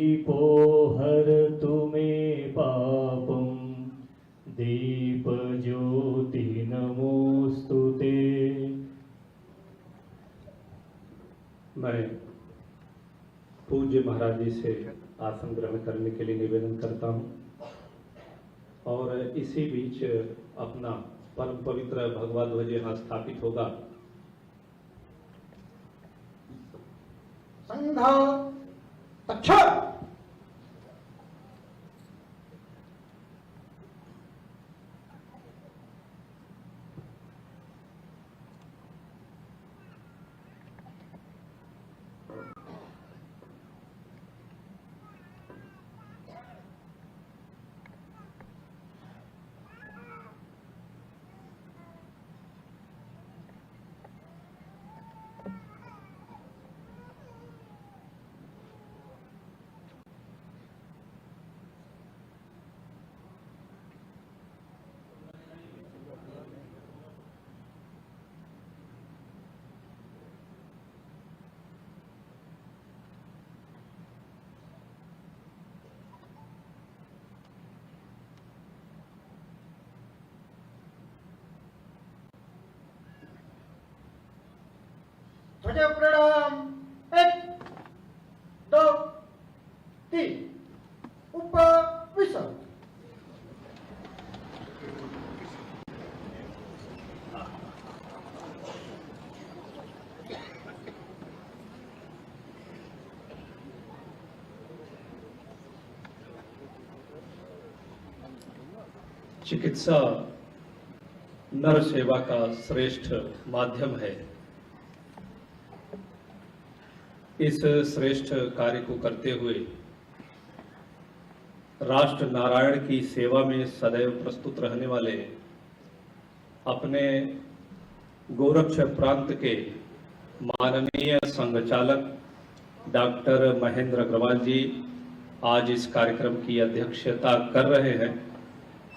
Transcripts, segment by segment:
दीपो हरतु मे पापं दीपज्योति नमोस्तुते। मैं पूज्य महाराज जी से आसन ग्रहण करने के लिए निवेदन करता हूं और इसी बीच अपना परम पवित्र भगवा ध्वज यहाँ स्थापित होगा। संघा अच्छा ध्वज प्रणाम। 1 2 3 ऊपर विसर्ग। चिकित्सा नर सेवा का श्रेष्ठ माध्यम है। इस श्रेष्ठ कार्य को करते हुए राष्ट्र नारायण की सेवा में सदैव प्रस्तुत रहने वाले अपने गोरक्ष प्रांत के माननीय संघचालक डॉक्टर महेंद्र अग्रवाल जी आज इस कार्यक्रम की अध्यक्षता कर रहे हैं।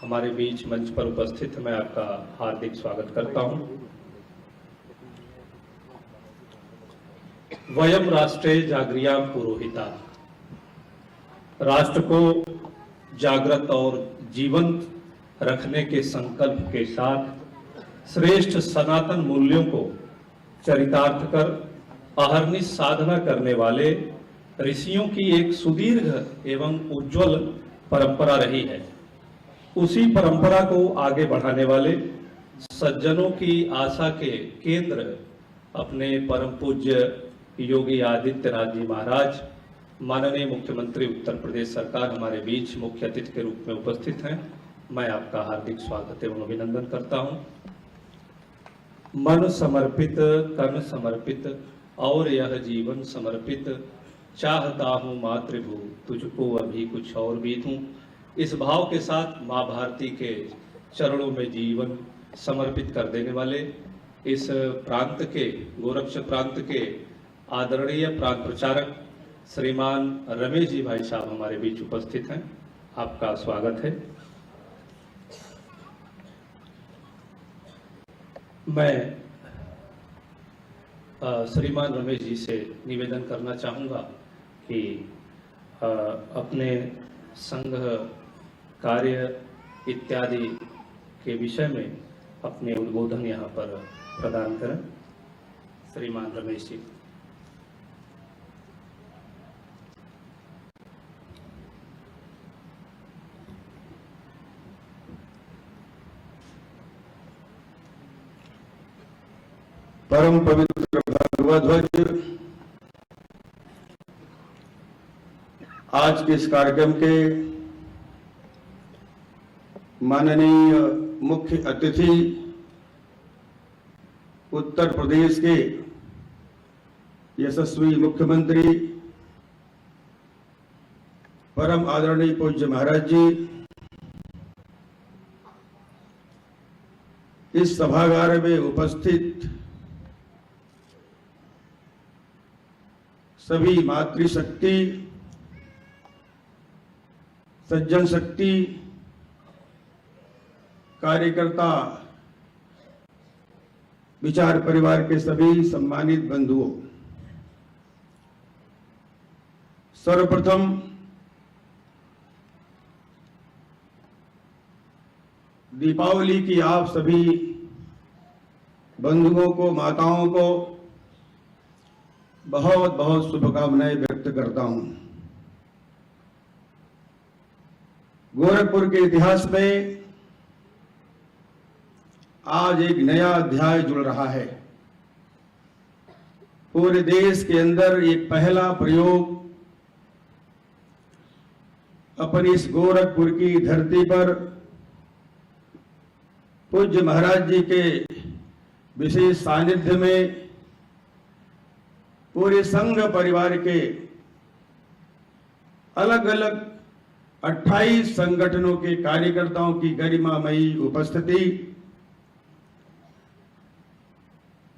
हमारे बीच मंच पर उपस्थित मैं आपका हार्दिक स्वागत करता हूं। वयम राष्ट्रे जागृयां पुरोहिता, राष्ट्र को जागृत और जीवंत रखने के संकल्प के साथ श्रेष्ठ सनातन मूल्यों को चरितार्थ कर अहर्निश साधना करने वाले ऋषियों की एक सुदीर्घ एवं उज्जवल परंपरा रही है। उसी परंपरा को आगे बढ़ाने वाले सज्जनों की आशा के केंद्र अपने परम पूज्य योगी आदित्यनाथ जी महाराज, माननीय मुख्यमंत्री उत्तर प्रदेश सरकार हमारे बीच मुख्य अतिथि के रूप में उपस्थित हैं। मैं आपका हार्दिक स्वागत एवं अभिनंदन करता हूं। मन समर्पित, तन समर्पित और यह जीवन समर्पित, चाहता हूं मातृभू तुझको अभी कुछ और बीतूं। इस भाव के साथ मां भारती के चरणों में जीवन समर्पित कर देने वाले इस प्रांत के, गोरक्ष प्रांत के आदरणीय प्रांत प्रचारक श्रीमान रमेश जी भाई साहब हमारे बीच उपस्थित हैं। आपका स्वागत है। मैं श्रीमान रमेश जी से निवेदन करना चाहूँगा कि अपने संघ कार्य इत्यादि के विषय में अपने उद्बोधन यहाँ पर प्रदान करें। श्रीमान रमेश जी। परम पवित्र भगवा ध्वज आज के इस कार्यक्रम के माननीय मुख्य अतिथि उत्तर प्रदेश के यशस्वी मुख्यमंत्री परम आदरणीय पूज्य महाराज जी, इस सभागार में उपस्थित सभी मातृशक्ति, सज्जन शक्ति, कार्यकर्ता, विचार परिवार के सभी सम्मानित बंधुओं, सर्वप्रथम दीपावली की आप सभी बंधुओं को, माताओं को बहुत बहुत शुभकामनाएं व्यक्त करता हूं। गोरखपुर के इतिहास में आज एक नया अध्याय जुड़ रहा है। पूरे देश के अंदर एक पहला प्रयोग अपनी इस गोरखपुर की धरती पर पूज्य महाराज जी के विशेष सानिध्य में पूरे संघ परिवार के अलग अलग 28 संगठनों के कार्यकर्ताओं की गरिमामयी उपस्थिति,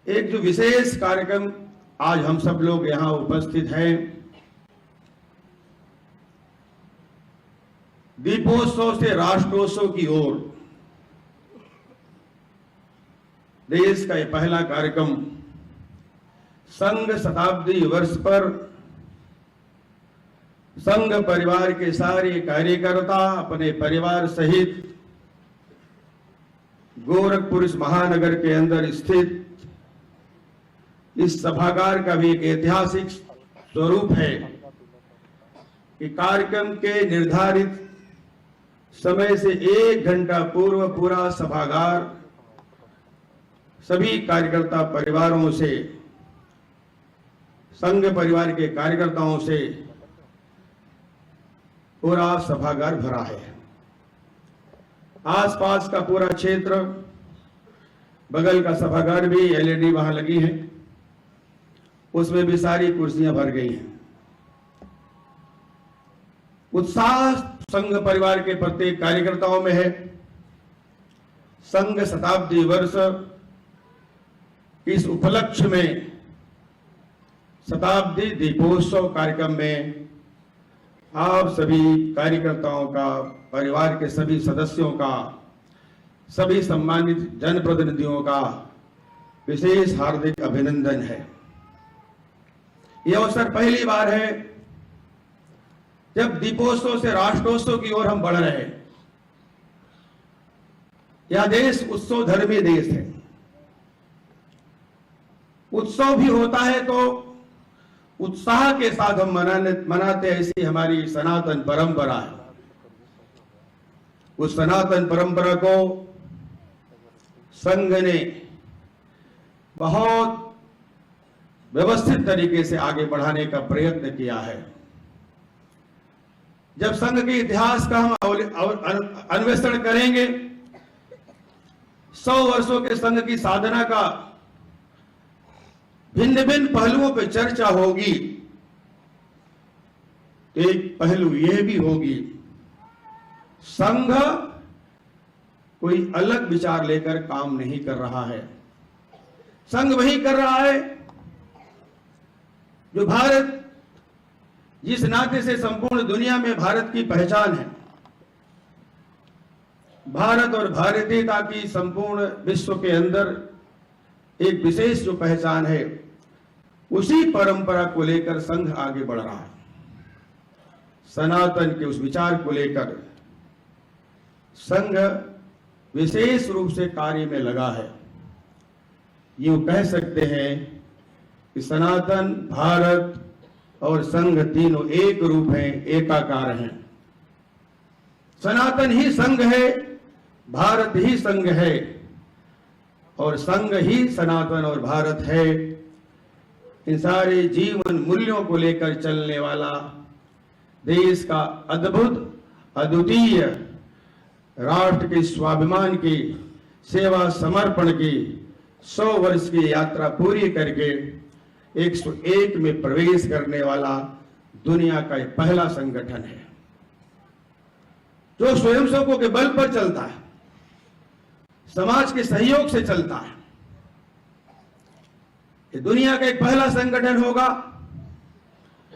एक जो विशेष कार्यक्रम आज हम सब लोग यहां उपस्थित हैं, दीपोत्सव से राष्ट्रोत्सव की ओर देश का यह पहला कार्यक्रम संघ शताब्दी वर्ष पर संघ परिवार के सारे कार्यकर्ता अपने परिवार सहित गोरखपुर इस महानगर के अंदर स्थित इस सभागार का भी एक ऐतिहासिक स्वरूप है कि कार्यक्रम के निर्धारित समय से 1 घंटा पूर्व पूरा सभागार सभी कार्यकर्ता परिवारों से, संघ परिवार के कार्यकर्ताओं से पूरा सभागार भरा है। आसपास का पूरा क्षेत्र, बगल का सभागार भी एलईडी वहां लगी है, उसमें भी सारी कुर्सियां भर गई हैं। उत्साह संघ परिवार के प्रत्येक कार्यकर्ताओं में है। संघ शताब्दी वर्ष इस उपलक्ष्य में शताब्दी दीपोत्सव कार्यक्रम में आप सभी कार्यकर्ताओं का, परिवार के सभी सदस्यों का, सभी सम्मानित जनप्रतिनिधियों का विशेष हार्दिक अभिनंदन है। यह अवसर पहली बार है जब दीपोत्सव से राष्ट्रोत्सव की ओर हम बढ़ रहे हैं। यह देश उत्सव धर्मी देश है। उत्सव भी होता है तो उत्साह के साथ हम मनाते, ऐसी हमारी सनातन परंपरा है। उस सनातन परंपरा को संघ ने बहुत व्यवस्थित तरीके से आगे बढ़ाने का प्रयत्न किया है। जब संघ के इतिहास का हम अन्वेषण करेंगे, 100 वर्षों के संघ की साधना का भिन्न भिन्न पहलुओं पर चर्चा होगी। एक पहलू यह भी होगी, संघ कोई अलग विचार लेकर काम नहीं कर रहा है। संघ वही कर रहा है जो भारत, जिस नाते से संपूर्ण दुनिया में भारत की पहचान है, भारत और भारतीयता की संपूर्ण विश्व के अंदर एक विशेष जो पहचान है, उसी परंपरा को लेकर संघ आगे बढ़ रहा है। सनातन के उस विचार को लेकर संघ विशेष रूप से कार्य में लगा है। यूं कह सकते हैं कि सनातन, भारत और संघ तीनों एक रूप हैं, एकाकार हैं। सनातन ही संघ है, भारत ही संघ है और संघ ही सनातन और भारत है। इन सारे जीवन मूल्यों को लेकर चलने वाला देश का अद्भुत, अद्वितीय, राष्ट्र के स्वाभिमान की, सेवा समर्पण की 100 वर्ष की यात्रा पूरी करके 101 में प्रवेश करने वाला दुनिया का एक पहला संगठन है जो स्वयंसेवकों के बल पर चलता है, समाज के सहयोग से चलता है। ये दुनिया का एक पहला संगठन होगा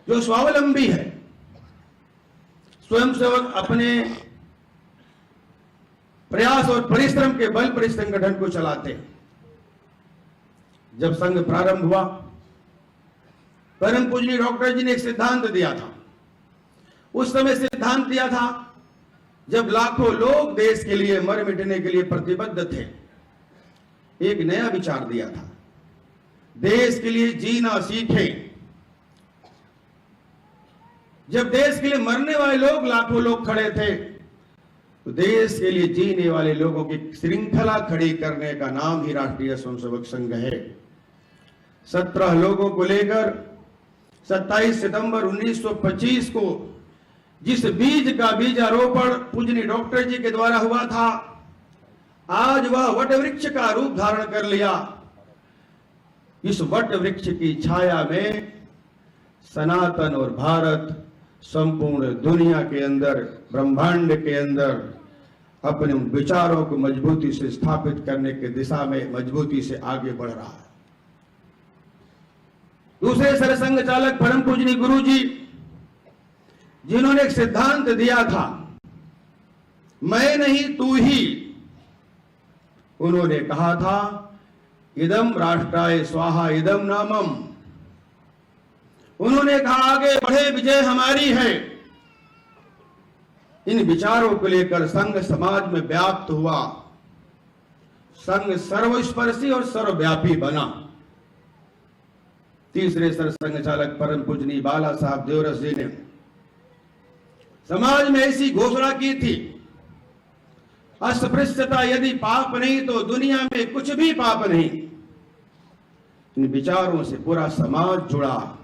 जो स्वावलंबी है। स्वयंसेवक अपने प्रयास और परिश्रम के बल पर इस संगठन को चलाते हैं। जब संघ प्रारंभ हुआ, परम पूजनीय डॉक्टर जी ने एक सिद्धांत दिया था। उस समय सिद्धांत दिया था, जब लाखों लोग देश के लिए मर मिटने के लिए प्रतिबद्ध थे, एक नया विचार दिया था, देश के लिए जीना सीखें। जब देश के लिए मरने वाले लोग लाखों लोग खड़े थे, तो देश के लिए जीने वाले लोगों की श्रृंखला खड़ी करने का नाम ही राष्ट्रीय स्वयंसेवक संघ है। 17 लोगों को लेकर 27 सितंबर 1925 को जिस बीज का बीजारोपण पूजनीय डॉक्टर जी के द्वारा हुआ था, आज वह वट वृक्ष का रूप धारण कर लिया। इस वट वृक्ष की छाया में सनातन और भारत संपूर्ण दुनिया के अंदर, ब्रह्मांड के अंदर अपने विचारों को मजबूती से स्थापित करने की दिशा में मजबूती से आगे बढ़ रहा है। दूसरे सरसंघ चालक परम पूजनीय गुरु जी, जिन्होंने एक सिद्धांत दिया था, मैं नहीं तू ही, उन्होंने कहा था इदम राष्ट्राय स्वाहा इदम नामम। उन्होंने कहा आगे बढ़े विजय हमारी है। इन विचारों को लेकर संघ समाज में व्याप्त हुआ, संघ सर्वस्पर्शी और सर्वव्यापी बना। तीसरे सरसंघ चालक परम पूजनीय बाला साहब देवरस जी ने समाज में ऐसी घोषणा की थी, अस्पृश्यता यदि पाप नहीं तो दुनिया में कुछ भी पाप नहीं। इन विचारों से पूरा समाज जुड़ा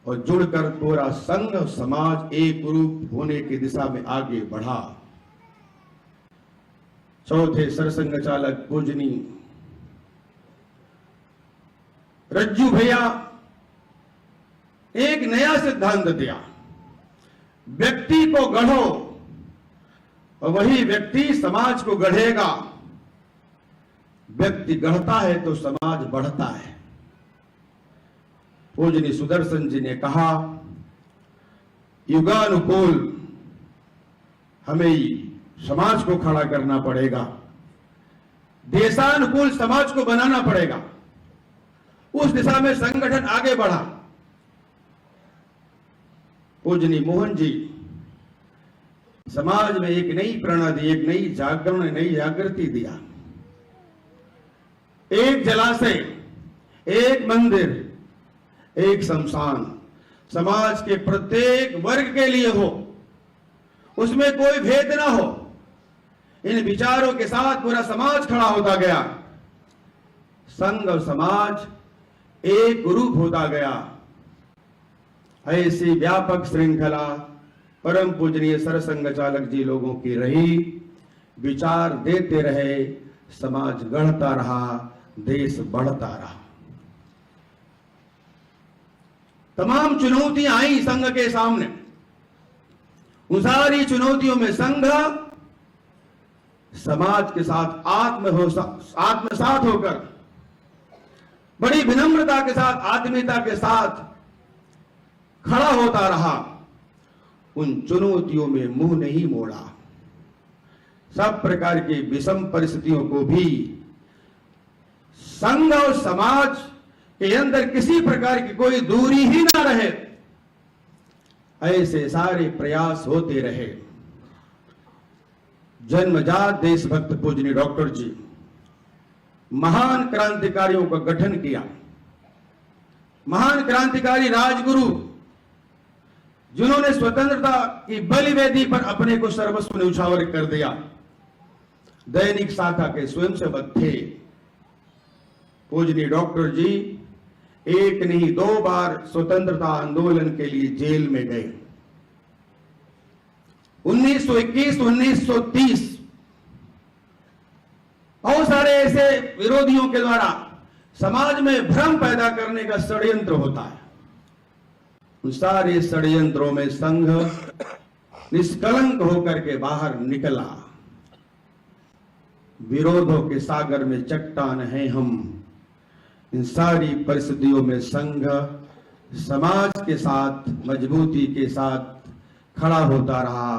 और जुड़कर पूरा संघ और समाज एक रूप होने की दिशा में आगे बढ़ा। चौथे सरसंघ चालक पूजनीय रज्जू भैया एक नया सिद्धांत दिया, व्यक्ति को गढ़ो और वही व्यक्ति समाज को गढ़ेगा। व्यक्ति गढ़ता है तो समाज बढ़ता है। पूजनीय सुदर्शन जी ने कहा, युगानुकूल हमें समाज को खड़ा करना पड़ेगा, देशानुकूल समाज को बनाना पड़ेगा। उस दिशा में संगठन आगे बढ़ा। पूजनीय मोहन जी समाज में एक नई प्रेरणा दी, एक नई जागरण, नई जागृति दिया। एक जलाशय, एक मंदिर, एक शमशान समाज के प्रत्येक वर्ग के लिए हो, उसमें कोई भेद ना हो। इन विचारों के साथ पूरा समाज खड़ा होता गया, संघ और समाज एक रूप होता गया। ऐसी व्यापक श्रृंखला परम पूजनीय सरसंघ चालक जी लोगों की रही। विचार देते रहे, समाज गढ़ता रहा, देश बढ़ता रहा। तमाम चुनौतियां आई संघ के सामने। उन सारी चुनौतियों में संघ समाज के साथ आत्मसात होकर बड़ी विनम्रता के साथ, आत्मीयता के साथ खड़ा होता रहा। उन चुनौतियों में मुंह नहीं मोड़ा। सब प्रकार की विषम परिस्थितियों को भी संघ और समाज के अंदर किसी प्रकार की कोई दूरी ही ना रहे, ऐसे सारे प्रयास होते रहे। जन्मजात देशभक्त पूजनीय डॉक्टर जी महान क्रांतिकारियों का गठन किया। महान क्रांतिकारी राजगुरु जिन्होंने स्वतंत्रता की बलिवेदी पर अपने को सर्वस्व न्यौछावर कर दिया, दैनिक शाखा के स्वयंसेवक थे। पूजनीय डॉक्टर जी एक नहीं 2 बार स्वतंत्रता आंदोलन के लिए जेल में गए। 1921, 1930 बहुत सारे ऐसे विरोधियों के द्वारा समाज में भ्रम पैदा करने का षड्यंत्र होता है। उन सारे षड्यंत्रों में संघ निष्कलंक होकर के बाहर निकला। विरोधों के सागर में चट्टान हैं हम। इन सारी परिस्थितियों में संघ समाज के साथ मजबूती के साथ खड़ा होता रहा।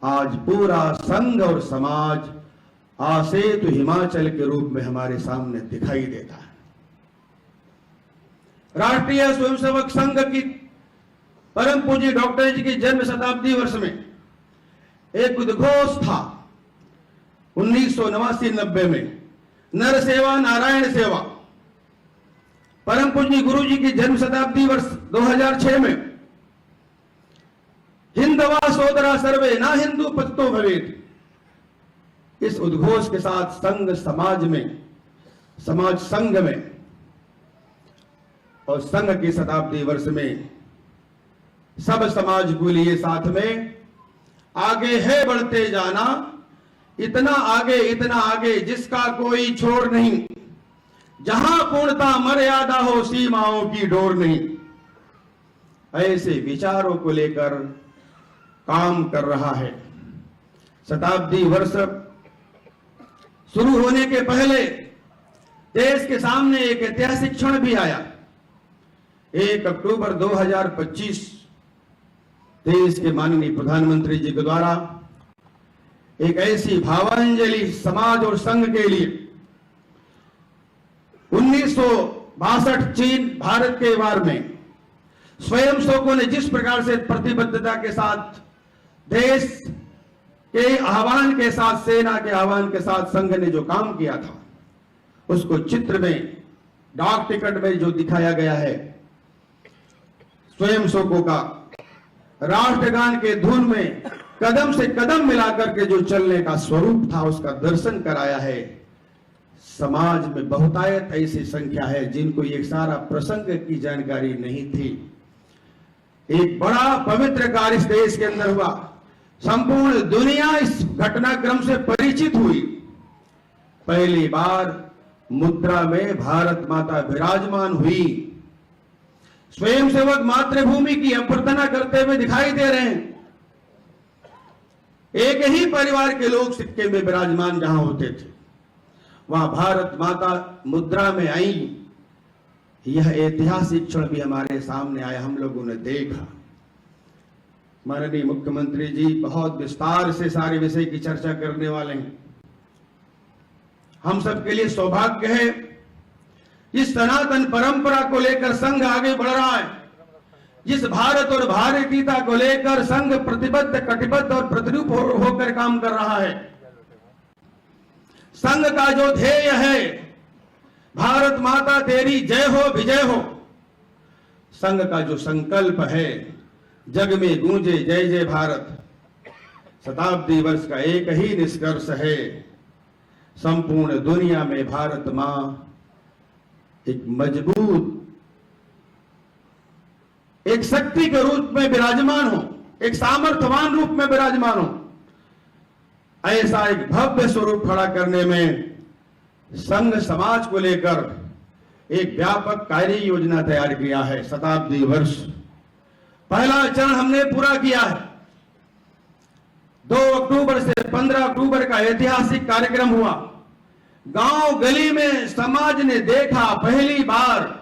आज पूरा संघ और समाज आसेतु हिमाचल के रूप में हमारे सामने दिखाई देता है। राष्ट्रीय स्वयंसेवक संघ की परम पूज्य डॉक्टर जी की जन्म शताब्दी वर्ष में एक उद्घोष था 1989-90 में, नर सेवा नारायण सेवा। परम पूज्य गुरु जी की जन्म शताब्दी वर्ष 2006 में हिंदवा सोदरा सर्वे ना हिंदू पत्तो भवेत, इस उद्घोष के साथ संघ समाज में, समाज संघ में और संघ की शताब्दी वर्ष में सब समाज को लिए साथ में आगे है बढ़ते जाना, इतना आगे जिसका कोई छोर नहीं, जहां पूर्णता मर्यादा हो सीमाओं की डोर नहीं, ऐसे विचारों को लेकर काम कर रहा है। शताब्दी वर्ष शुरू होने के पहले देश के सामने एक ऐतिहासिक क्षण भी आया। 1 अक्टूबर 2025 देश के माननीय प्रधानमंत्री जी के द्वारा एक ऐसी भावांजलि समाज और संघ के लिए 1962 चीन भारत के वार में स्वयंसेवकों ने जिस प्रकार से प्रतिबद्धता के साथ देश के आह्वान के साथ, सेना के आह्वान के साथ संघ ने जो काम किया था, उसको चित्र में, डाक टिकट में जो दिखाया गया है, स्वयंसेवकों का राष्ट्रगान के धुन में कदम से कदम मिलाकर के जो चलने का स्वरूप था, उसका दर्शन कराया है। समाज में बहुतायत ऐसी संख्या है जिनको ये सारा प्रसंग की जानकारी नहीं थी। एक बड़ा पवित्र कार्य इस देश के अंदर हुआ, संपूर्ण दुनिया इस घटनाक्रम से परिचित हुई। पहली बार मुद्रा में भारत माता विराजमान हुई। स्वयंसेवक मातृभूमि की अभ्यर्थना करते हुए दिखाई दे रहे हैं। एक ही परिवार के लोग सिक्के में विराजमान जहां होते थे, वहां भारत माता मुद्रा में आई। यह ऐतिहासिक क्षण भी हमारे सामने आया, हम लोगों ने देखा। माननीय मुख्यमंत्री जी बहुत विस्तार से सारे विषय की चर्चा करने वाले हैं। हम सबके लिए सौभाग्य है, इस सनातन परंपरा को लेकर संघ आगे बढ़ रहा है। जिस भारत और भारतीयता को लेकर संघ प्रतिबद्ध, कटिबद्ध और प्रतिरूप होकर काम कर रहा है। संघ का जो ध्येय है, भारत माता तेरी जय हो विजय हो। संघ का जो संकल्प है, जग में गूंजे जय जय भारत। शताब्दी वर्ष का एक ही निष्कर्ष है, संपूर्ण दुनिया में भारत मां एक मजबूत, एक शक्ति के रूप में विराजमान हो, एक सामर्थ्यवान रूप में विराजमान हो। ऐसा एक भव्य स्वरूप खड़ा करने में संघ समाज को लेकर एक व्यापक कार्य योजना तैयार किया है। शताब्दी वर्ष पहला चरण हमने पूरा किया है। 2 अक्टूबर से 15 अक्टूबर का ऐतिहासिक कार्यक्रम हुआ। गांव गली में समाज ने देखा, पहली बार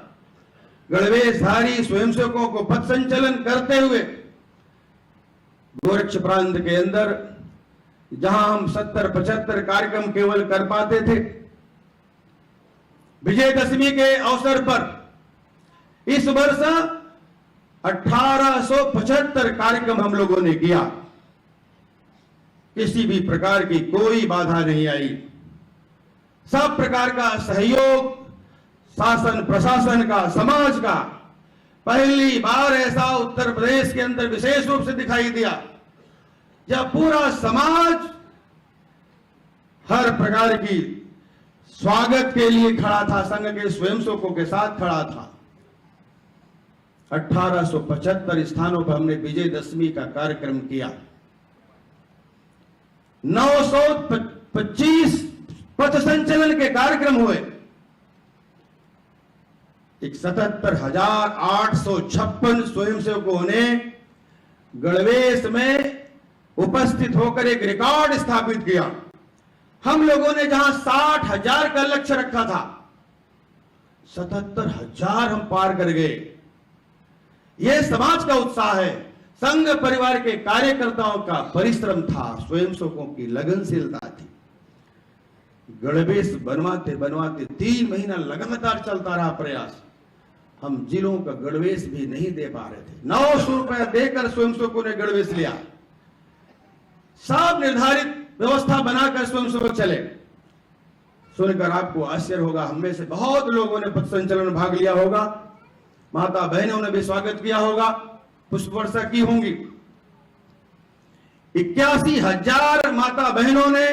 गणवेशधारी स्वयंसेवकों को पथ संचलन करते हुए गोरक्ष प्रांत के अंदर, जहां हम 70-75 कार्यक्रम केवल कर पाते थे। विजयदशमी के अवसर पर इस वर्ष 1875 कार्यक्रम हम लोगों ने किया। किसी भी प्रकार की कोई बाधा नहीं आई। सब प्रकार का सहयोग शासन प्रशासन का, समाज का। पहली बार ऐसा उत्तर प्रदेश के अंदर विशेष रूप से दिखाई दिया, जब पूरा समाज हर प्रकार की स्वागत के लिए खड़ा था, संघ के स्वयंसेवकों के साथ खड़ा था। 1875 स्थानों पर हमने विजयदशमी का कार्यक्रम किया। 925 पथ संचलन के कार्यक्रम हुए। 77,856 स्वयंसेवकों ने गणवेश में उपस्थित होकर एक रिकॉर्ड स्थापित किया। हम लोगों ने जहां 60,000 का लक्ष्य रखा था, 77,000 हम पार कर गए। यह समाज का उत्साह है, संघ परिवार के कार्यकर्ताओं का परिश्रम था, स्वयंसेवकों की लगनशीलता थी। गणवेश बनवाते बनवाते 3 महीना लगातार चलता रहा प्रयास। हम जिलों का गणवेश भी नहीं दे पा रहे थे। 900 रुपया देकर स्वयंसेवकों ने गणवेश लिया। सब निर्धारित व्यवस्था बनाकर स्वयंसेवक चले। सुनकर आपको आश्चर्य होगा, हम में से बहुत लोगों ने पथ संचलन में भाग लिया होगा, माता बहनों ने भी स्वागत किया होगा, पुष्प वर्षा की होंगी। 81,000 माता बहनों ने,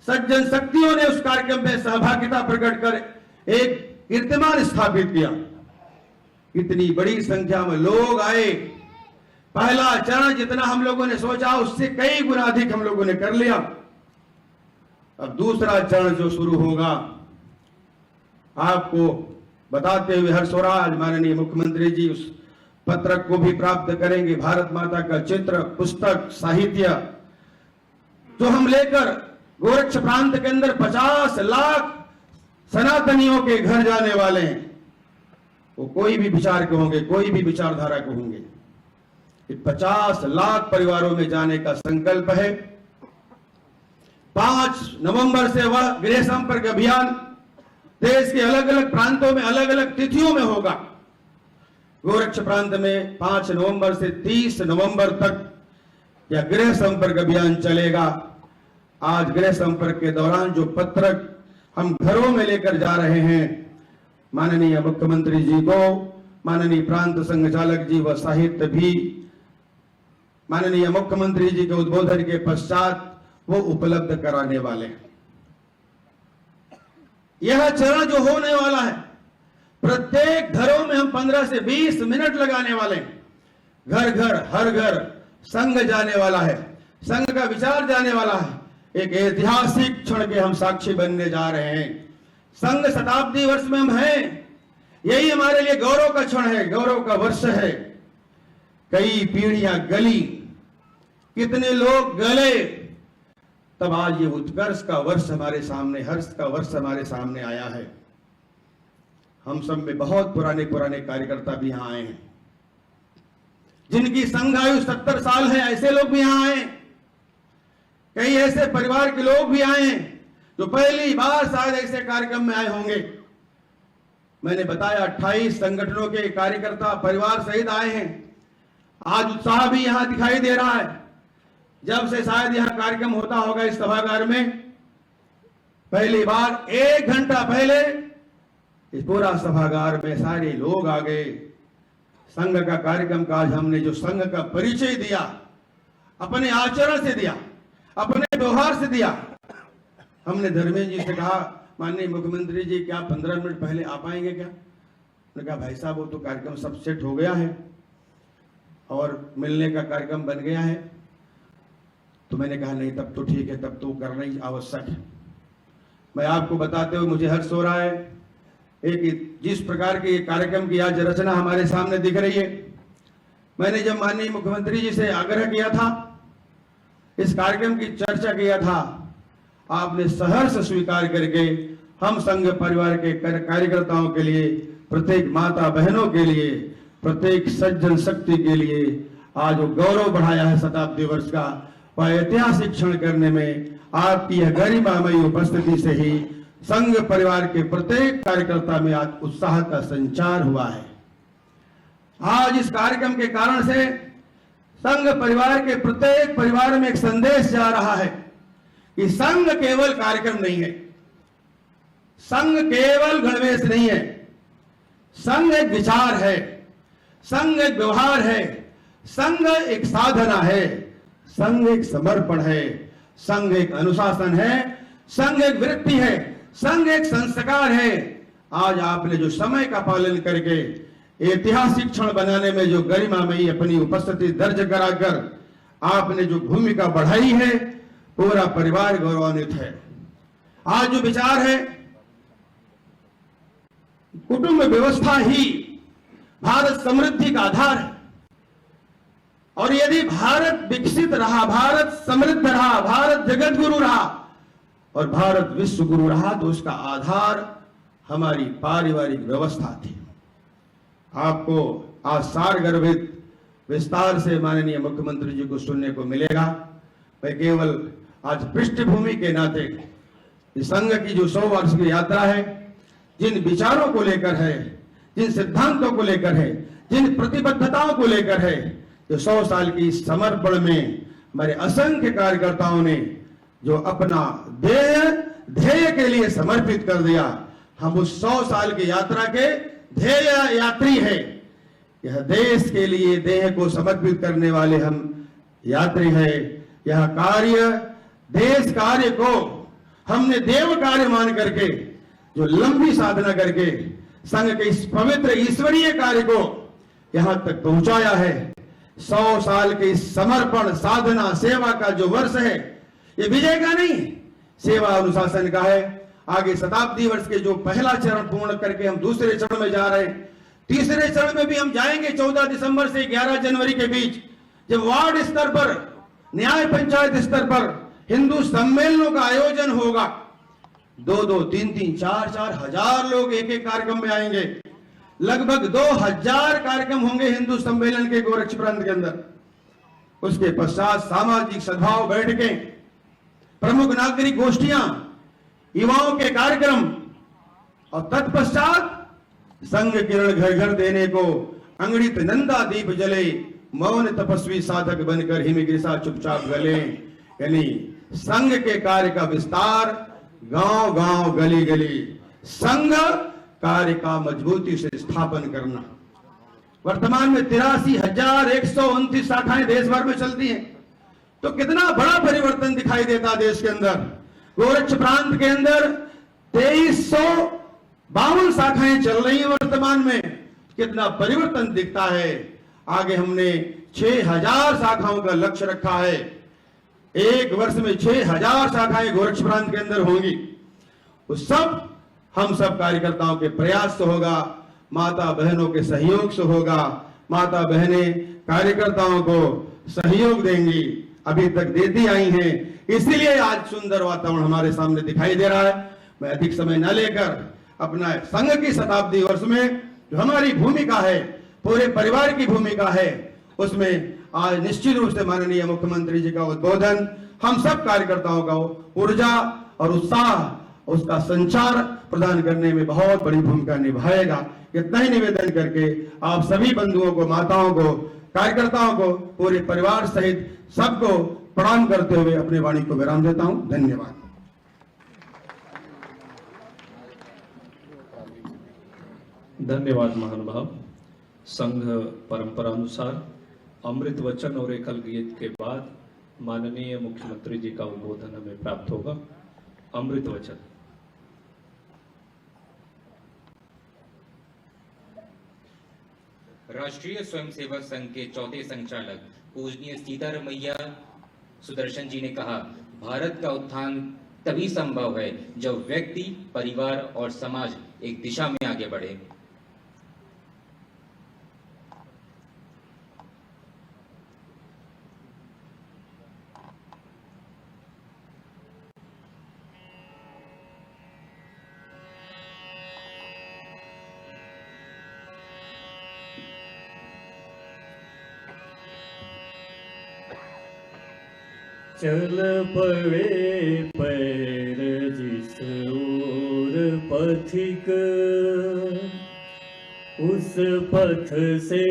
सज्जन शक्तियों ने उस कार्यक्रम में सहभागिता प्रकट कर एक कीर्तिमान स्थापित किया। इतनी बड़ी संख्या में लोग आए। पहला चरण जितना हम लोगों ने सोचा उससे कई गुना अधिक हम लोगों ने कर लिया। अब दूसरा चरण जो शुरू होगा, आपको बताते हुए हर्ष हो रहा, आज माननीय मुख्यमंत्री जी उस पत्रक को भी प्राप्त करेंगे। भारत माता का चित्र, पुस्तक, साहित्य जो हम लेकर गोरक्ष प्रांत के अंदर 50 लाख सनातनियों के घर जाने वाले हैं। वो कोई भी विचार के होंगे, कोई भी विचारधारा के होंगे। 50 लाख परिवारों में जाने का संकल्प है। 5 नवंबर से वह गृह संपर्क अभियान देश के अलग अलग प्रांतों में अलग अलग तिथियों में होगा। गोरक्ष प्रांत में 5 नवंबर से 30 नवंबर तक यह गृह संपर्क अभियान चलेगा। आज गृह संपर्क के दौरान जो पत्रक हम घरों में लेकर जा रहे हैं, माननीय मुख्यमंत्री जी को, माननीय प्रांत संघचालक जी व साहित्य भी माननीय मुख्यमंत्री जी के उद्बोधन के पश्चात वो उपलब्ध कराने वाले हैं। यह चरण जो होने वाला है, प्रत्येक घरों में हम 15 से 20 मिनट लगाने वाले हैं। घर घर, हर घर संघ जाने वाला है, संघ का विचार जाने वाला है। एक ऐतिहासिक क्षण के हम साक्षी बनने जा रहे हैं। संघ शताब्दी वर्ष में हम हैं। यही हमारे लिए गौरव का क्षण है, गौरव का वर्ष है। कई पीढ़ियां गली, कितने लोग गले, तब आज ये उत्कर्ष का वर्ष हमारे सामने, हर्ष का वर्ष हमारे सामने आया है। हम सब में बहुत पुराने पुराने कार्यकर्ता भी यहां आए हैं, जिनकी संघ आयु 70 साल है, ऐसे लोग भी यहां आए। कई ऐसे परिवार के लोग भी आए हैं जो पहली बार शायद ऐसे कार्यक्रम में आए होंगे। मैंने बताया 28 संगठनों के कार्यकर्ता परिवार सहित आए हैं। आज उत्साह भी यहां दिखाई दे रहा है। जब से शायद यहां कार्यक्रम होता होगा इस सभागार में, पहली बार 1 घंटा पहले इस पूरा सभागार में सारे लोग आ गए। संघ का कार्यक्रम का आज हमने जो संघ का परिचय दिया, अपने आचरण से दिया, अपने व्यवहार से दिया। हमने धर्मेंद्र जी से कहा, माननीय मुख्यमंत्री जी क्या 15 मिनट पहले आ पाएंगे क्या? उन्होंने कहा भाई साहब वो तो कार्यक्रम सब सेट हो गया है और मिलने का कार्यक्रम बन गया है। तो मैंने कहा नहीं, तब तो ठीक है, तब तो करना ही आवश्यक है। मैं आपको बताते हुए मुझे हर्ष हो रहा है, एक जिस प्रकार के कार्यक्रम की आज रचना हमारे सामने दिख रही है। मैंने जब माननीय मुख्यमंत्री जी से आग्रह किया था, इस कार्यक्रम की चर्चा किया था, आपने सहर्ष स्वीकार करके हम संघ परिवार के कार्यकर्ताओं के लिए, प्रत्येक माता बहनों के लिए, प्रत्येक सज्जन शक्ति के लिए आज वो गौरव बढ़ाया है शताब्दी वर्ष का। वह ऐतिहासिक क्षण करने में आपकी यह गरिमामयी उपस्थिति से ही संघ परिवार के प्रत्येक कार्यकर्ता में आज उत्साह का संचार हुआ है। आज इस कार्यक्रम के कारण से संघ परिवार के प्रत्येक परिवार में एक संदेश जा रहा है कि संघ केवल कार्यक्रम नहीं है, संघ केवल गणवेश नहीं है, संघ एक विचार है, संघ एक व्यवहार है, संघ एक साधना है, संघ एक समर्पण है, संघ एक अनुशासन है, संघ एक वृत्ति है, संघ एक संस्कार है। आज आपने जो समय का पालन करके ऐतिहासिक क्षण बनाने में जो गरिमामयी अपनी उपस्थिति दर्ज कराकर आपने जो भूमिका बढ़ाई है, पूरा परिवार गौरवान्वित है। आज जो विचार है, कुटुंब व्यवस्था ही भारत समृद्धि का आधार है। और यदि भारत विकसित रहा, भारत समृद्ध रहा, भारत जगत गुरु रहा और भारत विश्व गुरु रहा, तो उसका आधार हमारी पारिवारिक व्यवस्था थी। आपको आज सारगर्भित विस्तार से माननीय मुख्यमंत्री जी को सुनने को मिलेगा। मैं केवल आज पृष्ठभूमि के नाते इस संघ की जो 100 वर्ष की यात्रा है, जिन विचारों को लेकर है, जिन सिद्धांतों को लेकर है, जिन प्रतिबद्धताओं को लेकर है, जो 100 साल की समर्पण में हमारे असंख्य कार्यकर्ताओं ने जो अपना ध्येय के लिए समर्पित कर दिया। हम उस 100 साल की यात्रा के ध्येय यात्री हैं। यह देश के लिए देह को समर्पित करने वाले हम यात्री हैं। यह कार्य, देश कार्य को हमने देव कार्य मान करके, जो लंबी साधना करके संघ के इस पवित्र ईश्वरीय कार्य को यहां तक पहुंचाया है। 100 साल के इस समर्पण, साधना, सेवा का जो वर्ष है, ये विजय का नहीं, सेवा अनुशासन का है। आगे शताब्दी वर्ष के जो पहला चरण पूर्ण करके हम दूसरे चरण में जा रहे हैं, तीसरे चरण में भी हम जाएंगे 14 दिसंबर से 11 जनवरी के बीच, जब वार्ड स्तर पर, न्याय पंचायत स्तर पर हिंदू सम्मेलनों का आयोजन होगा। 2-2, 3-3, 4-4 हजार लोग एक एक कार्यक्रम में आएंगे। लगभग 2000 कार्यक्रम होंगे हिंदू सम्मेलन के गोरक्ष प्रांत के अंदर। उसके पश्चात सामाजिक सद्भाव बैठकें, प्रमुख नागरिक गोष्ठियां, युवाओं के कार्यक्रम, और तत्पश्चात संघ किरण घर घर देने को अंगड़ित नंदा दीप जले, मौन तपस्वी साधक बनकर हिमगिरिसा चुपचाप गले। यानी संघ के कार्य का विस्तार, गांव गांव, गली गली, संघ कार्य का मजबूती से स्थापन करना। वर्तमान में 83,129 शाखाएं देश भर में चलती हैं, तो कितना बड़ा परिवर्तन दिखाई देता देश के अंदर। गोरक्ष प्रांत के अंदर 2352 शाखाएं चल रही हैं वर्तमान में, कितना परिवर्तन दिखता है। आगे हमने 6000 शाखाओं का लक्ष्य रखा है। एक वर्ष में 6000 शाखाएं गोरक्ष प्रांत के अंदर होंगी। उस सब हम सब कार्यकर्ताओं के प्रयास से होगा, माता बहनों के सहयोग से होगा। माता बहनें कार्यकर्ताओं को सहयोग देंगी, अभी तक देती आई हैं, इसीलिए आज सुंदर वातावरण हमारे सामने दिखाई दे रहा है। मैं अधिक समय न लेकर अपना संघ की शताब्दी वर्ष में जो हमारी भूमिका है, पूरे परिवार की भूमिका है, उसमें आज निश्चित रूप से माननीय मुख्यमंत्री जी का उद्बोधन हम सब कार्यकर्ताओं का ऊर्जा और उत्साह, उसका संचार प्रदान करने में बहुत बड़ी भूमिका निभाएगा। इतना ही निवेदन करके आप सभी बंधुओं को, माताओं को, कार्यकर्ताओं को, पूरे परिवार सहित सबको प्रणाम करते हुए अपनी वाणी को विराम देता हूं। धन्यवाद। धन्यवाद महानुभाव। संघ परंपरा अनुसार अमृत वचन और एकल गीत के बाद माननीय मुख्यमंत्री जी का उद्बोधन हमें प्राप्त होगा। अमृत वचन। राष्ट्रीय स्वयंसेवक संघ के चौथे संचालक पूजनीय सीतारमैया सुदर्शन जी ने कहा, भारत का उत्थान तभी संभव है जब व्यक्ति, परिवार और समाज एक दिशा में आगे बढ़े। चल पड़े पैर जिस ओर पथिक, उस पथ से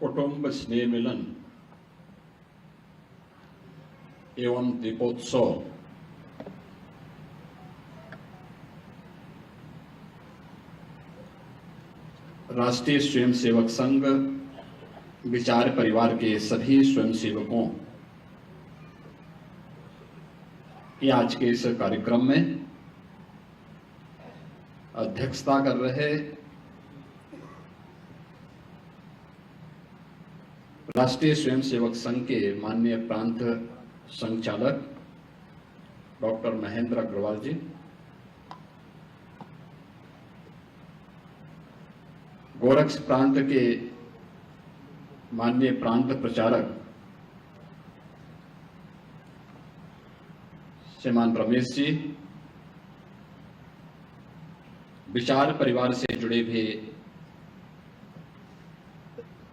कुटुंब स्नेह मिलन एवं दीपोत्सव राष्ट्रीय स्वयंसेवक संघ विचार परिवार के सभी स्वयंसेवकों की आज के इस कार्यक्रम में अध्यक्षता कर रहे राष्ट्रीय स्वयंसेवक संघ के माननीय प्रांत संचालक डॉक्टर महेंद्र अग्रवाल जी, गोरक्ष प्रांत के माननीय प्रांत प्रचारक श्रीमान रमेश जी, विचार परिवार से जुड़े हुए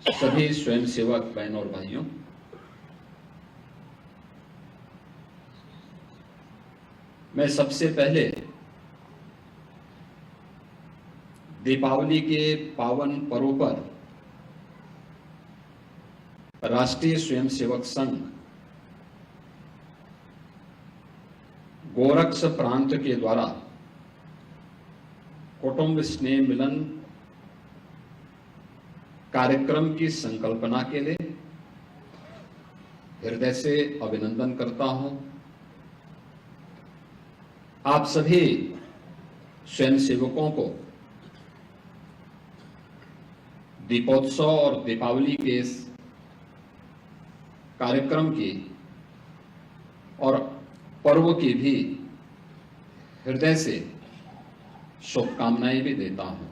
सभी स्वयंसेवक बहनों और भाइयों, मैं सबसे पहले दीपावली के पावन पर्व पर राष्ट्रीय स्वयंसेवक संघ गोरक्ष प्रांत के द्वारा कुटुंब स्नेह मिलन कार्यक्रम की संकल्पना के लिए हृदय से अभिनंदन करता हूं। आप सभी स्वयंसेवकों को दीपोत्सव और दीपावली के इस कार्यक्रम की और पर्व की भी हृदय से शुभकामनाएं भी देता हूं।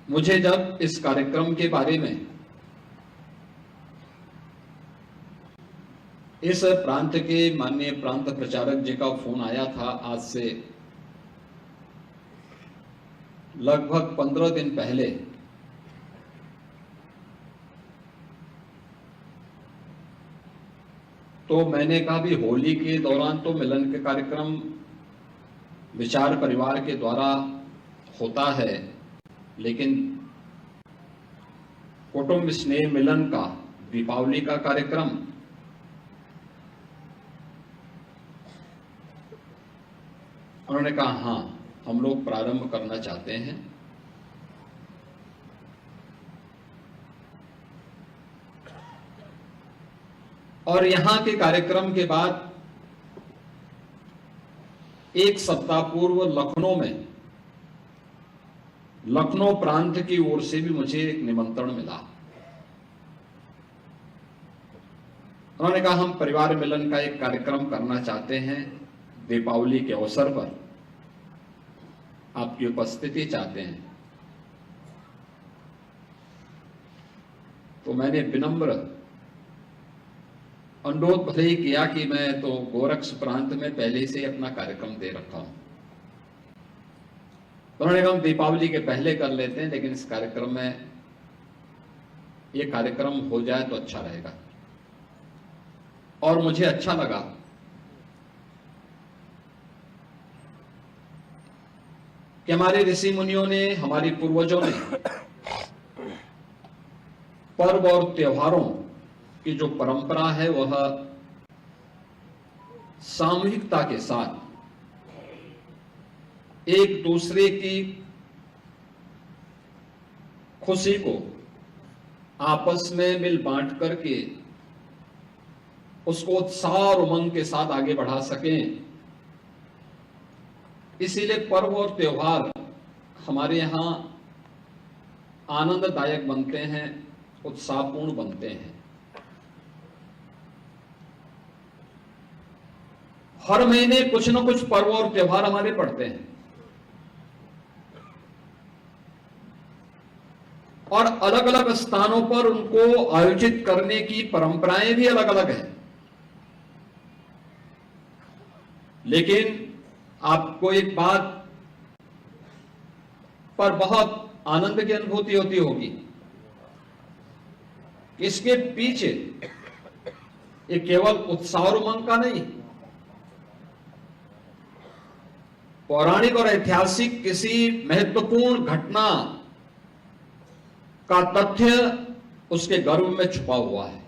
मुझे जब इस कार्यक्रम के बारे में इस प्रांत के माननीय प्रांत प्रचारक जी का फोन आया था, आज से लगभग 15 दिन पहले, तो मैंने कहा भी होली के दौरान तो मिलन के कार्यक्रम विचार परिवार के द्वारा होता है, लेकिन कुटुंब स्नेह मिलन का दीपावली का कार्यक्रम उन्होंने कहा हां, हम लोग प्रारंभ करना चाहते हैं। और यहां के कार्यक्रम के बाद एक सप्ताह पूर्व लखनऊ प्रांत की ओर से भी मुझे एक निमंत्रण मिला। उन्होंने कहा हम परिवार मिलन का एक कार्यक्रम करना चाहते हैं, दीपावली के अवसर पर आपकी उपस्थिति चाहते हैं। तो मैंने विनम्र अनुरोध भले ही किया कि मैं तो गोरक्ष प्रांत में पहले से ही अपना कार्यक्रम दे रखा हूं। तो उन्होंने कहा हम दीपावली के पहले कर लेते हैं, लेकिन इस कार्यक्रम में ये कार्यक्रम हो जाए तो अच्छा रहेगा। और मुझे अच्छा लगा कि हमारे ऋषि मुनियों ने, हमारे पूर्वजों ने पर्व और त्योहारों की जो परंपरा है वह सामूहिकता के साथ एक दूसरे की खुशी को आपस में मिल बांट करके उसको उत्साह और उमंग के साथ आगे बढ़ा सकें। इसीलिए पर्व और त्योहार हमारे यहां आनंददायक बनते हैं, उत्साहपूर्ण बनते हैं। हर महीने कुछ न कुछ पर्व और त्योहार हमारे पड़ते हैं और अलग अलग स्थानों पर उनको आयोजित करने की परंपराएं भी अलग अलग हैं। लेकिन आपको एक बात पर बहुत आनंद की अनुभूति होती होगी, इसके पीछे ये केवल उत्साह और उमंग का नहीं, पौराणिक और ऐतिहासिक किसी महत्वपूर्ण घटना का तथ्य उसके गर्भ में छुपा हुआ है।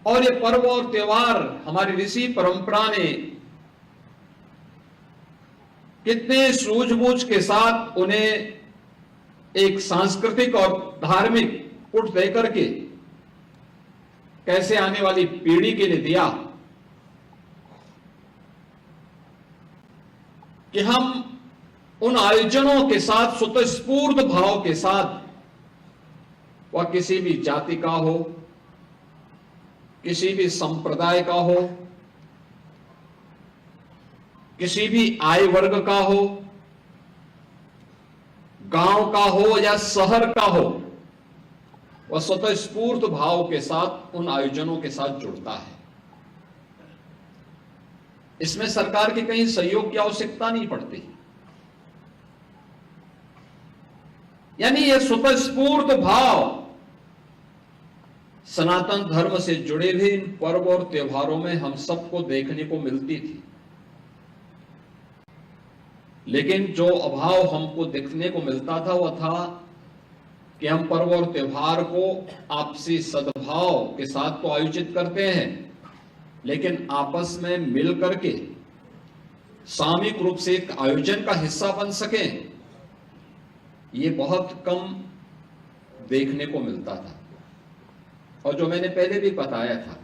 और ये पर्व और त्योहार हमारी ऋषि परंपरा ने कितने सूझबूझ के साथ उन्हें एक सांस्कृतिक और धार्मिक पुट देकर के कैसे आने वाली पीढ़ी के लिए दिया कि हम उन आयोजनों के साथ स्वतःस्फूर्त भाव के साथ, वह किसी भी जाति का हो, किसी भी संप्रदाय का हो, किसी भी आय वर्ग का हो, गांव का हो या शहर का हो, वह स्वतःस्फूर्त भाव के साथ उन आयोजनों के साथ जुड़ता है। इसमें सरकार के कहीं सहयोग की आवश्यकता नहीं पड़ती। यानी यह स्वतःस्फूर्त भाव सनातन धर्म से जुड़े हुए इन पर्व और त्योहारों में हम सबको देखने को मिलती थी। लेकिन जो अभाव हमको देखने को मिलता था वह था कि हम पर्व और त्योहार को आपसी सद्भाव के साथ तो आयोजित करते हैं, लेकिन आपस में मिल करके सामूहिक रूप से एक आयोजन का हिस्सा बन सके, ये बहुत कम देखने को मिलता था। और जो मैंने पहले भी बताया था,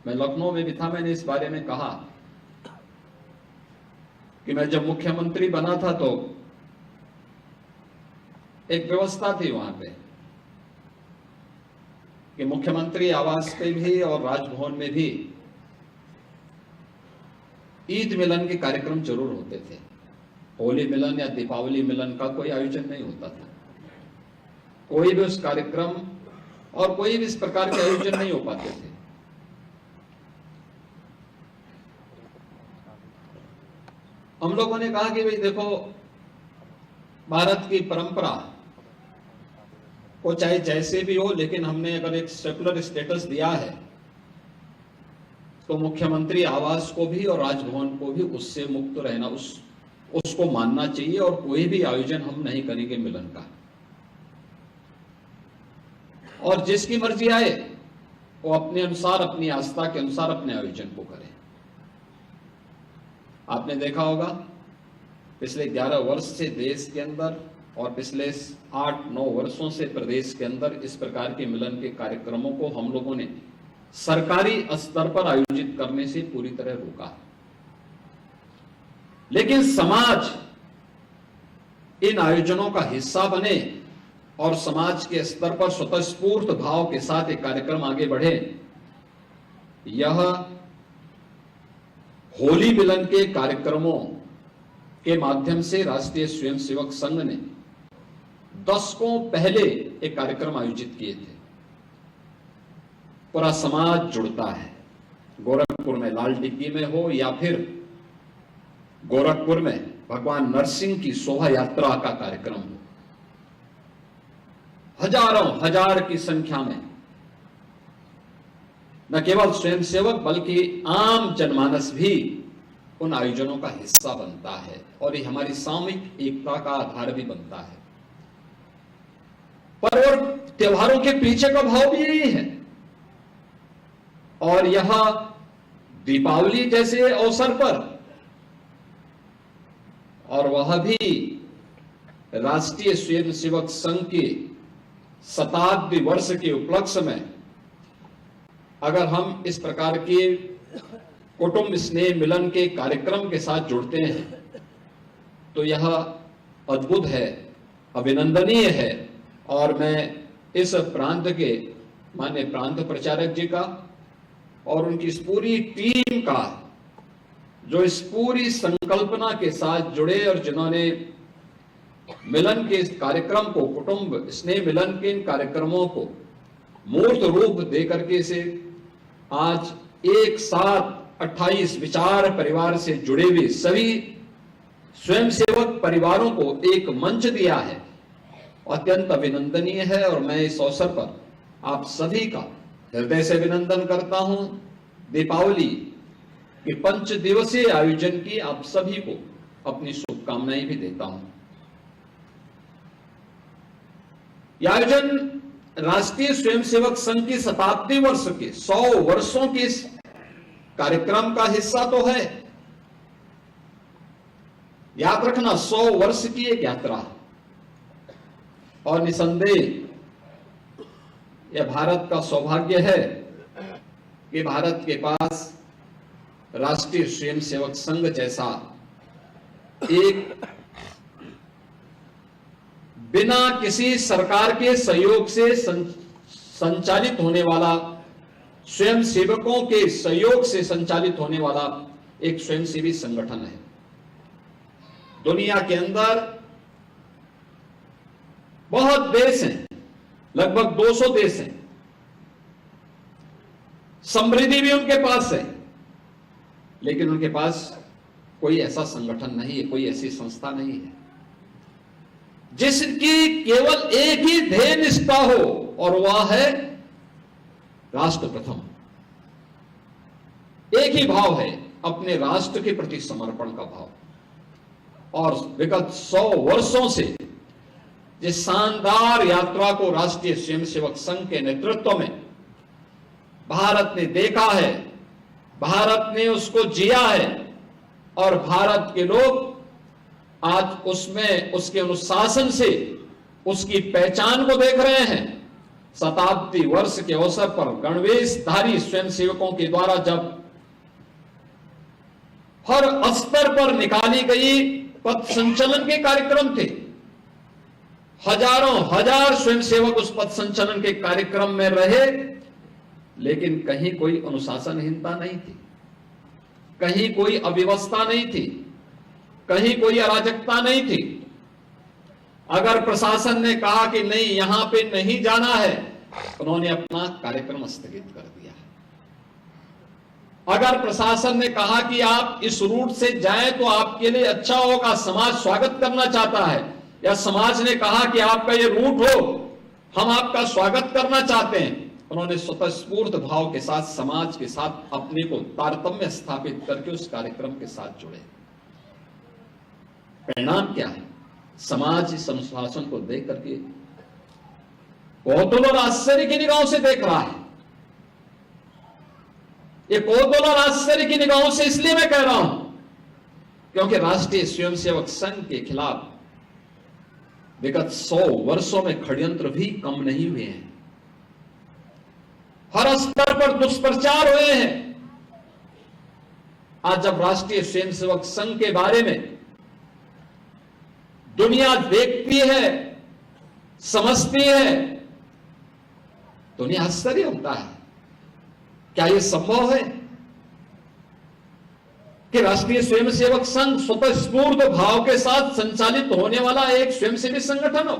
मैं लखनऊ में भी था, मैंने इस बारे में कहा कि मैं जब मुख्यमंत्री बना था तो एक व्यवस्था थी वहां पे कि मुख्यमंत्री आवास पे भी और राजभवन में भी ईद मिलन के कार्यक्रम जरूर होते थे। होली मिलन या दीपावली मिलन का कोई आयोजन नहीं होता था। कोई भी उस कार्यक्रम और कोई भी इस प्रकार के आयोजन नहीं हो पाते थे। हम लोगों ने कहा कि भाई देखो, भारत की परंपरा को चाहे जैसे भी हो, लेकिन हमने अगर एक सेकुलर स्टेटस दिया है तो मुख्यमंत्री आवास को भी और राजभवन को भी उससे मुक्त रहना, उसको मानना चाहिए, और कोई भी आयोजन हम नहीं करेंगे मिलन का। और जिसकी मर्जी आए वो अपने अनुसार, अपनी आस्था के अनुसार अपने आयोजन को करे। आपने देखा होगा पिछले 11 वर्ष से देश के अंदर और पिछले 8-9 वर्षों से प्रदेश के अंदर इस प्रकार के मिलन के कार्यक्रमों को हम लोगों ने सरकारी स्तर पर आयोजित करने से पूरी तरह रोका। लेकिन समाज इन आयोजनों का हिस्सा बने और समाज के स्तर पर स्वतःस्फूर्त भाव के साथ एक कार्यक्रम आगे बढ़े। यह होली मिलन के कार्यक्रमों के माध्यम से राष्ट्रीय स्वयंसेवक संघ ने दशकों पहले एक कार्यक्रम आयोजित किए थे। पूरा समाज जुड़ता है, गोरखपुर में लाल डिग्गी में हो या फिर गोरखपुर में भगवान नरसिंह की शोभा यात्रा का कार्यक्रम हो, हजारों हजार की संख्या में न केवल स्वयंसेवक बल्कि आम जनमानस भी उन आयोजनों का हिस्सा बनता है, और ये हमारी सामूहिक एकता का आधार भी बनता है। पर्व और त्योहारों के पीछे का भाव भी यही है, और यह दीपावली जैसे अवसर पर, और वह भी राष्ट्रीय स्वयंसेवक संघ के शताब्दी वर्ष के उपलक्ष्य में, अगर हम इस प्रकार के कुटुंब स्नेह मिलन के कार्यक्रम के साथ जुड़ते हैं तो यह अद्भुत है, अभिनंदनीय है। और मैं इस प्रांत के माननीय प्रांत प्रचारक जी का और उनकी इस पूरी टीम का, जो इस पूरी संकल्पना के साथ जुड़े और जिन्होंने मिलन के इस कार्यक्रम को, कुटुंब स्नेह मिलन के इन कार्यक्रमों को मूर्त रूप देकर के इसे आज एक साथ 28 विचार परिवार से जुड़े हुए सभी स्वयंसेवक परिवारों को एक मंच दिया है, अत्यंत अभिनंदनीय है। और मैं इस अवसर पर आप सभी का हृदय से अभिनंदन करता हूं। दीपावली के 5 दिवसीय आयोजन की आप सभी को अपनी शुभकामनाएं भी देता हूं। यह आयोजन राष्ट्रीय स्वयंसेवक संघ की शताब्दी वर्ष के 100 वर्षों के इस कार्यक्रम का हिस्सा तो है। याद रखना, 100 वर्ष की एक यात्रा, और निसंदेह यह भारत का सौभाग्य है कि भारत के पास राष्ट्रीय स्वयंसेवक संघ जैसा एक बिना किसी सरकार के सहयोग से संचालित होने वाला, स्वयंसेवकों के सहयोग से संचालित होने वाला एक स्वयंसेवी संगठन है। दुनिया के अंदर बहुत देश हैं, लगभग 200 देश हैं, समृद्धि भी उनके पास है, लेकिन उनके पास कोई ऐसा संगठन नहीं है, कोई ऐसी संस्था नहीं है जिसकी केवल एक ही ध्येय निष्ठा हो, और वह है राष्ट्र प्रथम। एक ही भाव है, अपने राष्ट्र के प्रति समर्पण का भाव। और विगत 100 वर्षों से जिस शानदार यात्रा को राष्ट्रीय स्वयंसेवक संघ के नेतृत्व में भारत ने देखा है, भारत ने उसको जिया है, और भारत के लोग आज उसमें उसके अनुशासन से उसकी पहचान को देख रहे हैं। शताब्दी वर्ष के अवसर पर गणवेशधारी स्वयंसेवकों के द्वारा जब हर स्तर पर निकाली गई पथ संचलन के कार्यक्रम थे, हजारों हजार स्वयंसेवक उस पथ संचलन के कार्यक्रम में रहे, लेकिन कहीं कोई अनुशासनहीनता नहीं थी, कहीं कोई अव्यवस्था नहीं थी, कहीं कोई अराजकता नहीं थी। अगर प्रशासन ने कहा कि नहीं यहां पे नहीं जाना है, उन्होंने अपना कार्यक्रम स्थगित कर दिया। अगर प्रशासन ने कहा कि आप इस रूट से जाएं तो आपके लिए अच्छा होगा, समाज स्वागत करना चाहता है, या समाज ने कहा कि आपका ये रूट हो, हम आपका स्वागत करना चाहते हैं, उन्होंने स्वतःस्फूर्त भाव के साथ समाज के साथ अपने को तारतम्य स्थापित करके उस कार्यक्रम के साथ जुड़े। परिणाम क्या है? समाज इस अनुशासन को देख करके कौतूहल और आश्चर्य की निगाहों से देख रहा है। ये कौतूहल और आश्चर्य की निगाहों से इसलिए मैं कह रहा हूं क्योंकि राष्ट्रीय स्वयंसेवक संघ के खिलाफ विगत 100 वर्षों में षड्यंत्र भी कम नहीं हुए हैं। हर स्तर पर दुष्प्रचार हुए हैं। आज जब राष्ट्रीय स्वयंसेवक संघ के बारे में दुनिया देखती है, समझती है, तो उन्हें आश्चर्य होता है, क्या यह संभव है कि राष्ट्रीय स्वयंसेवक संघ स्वतःस्फूर्त भाव के साथ संचालित होने वाला एक स्वयंसेवी संगठन हो?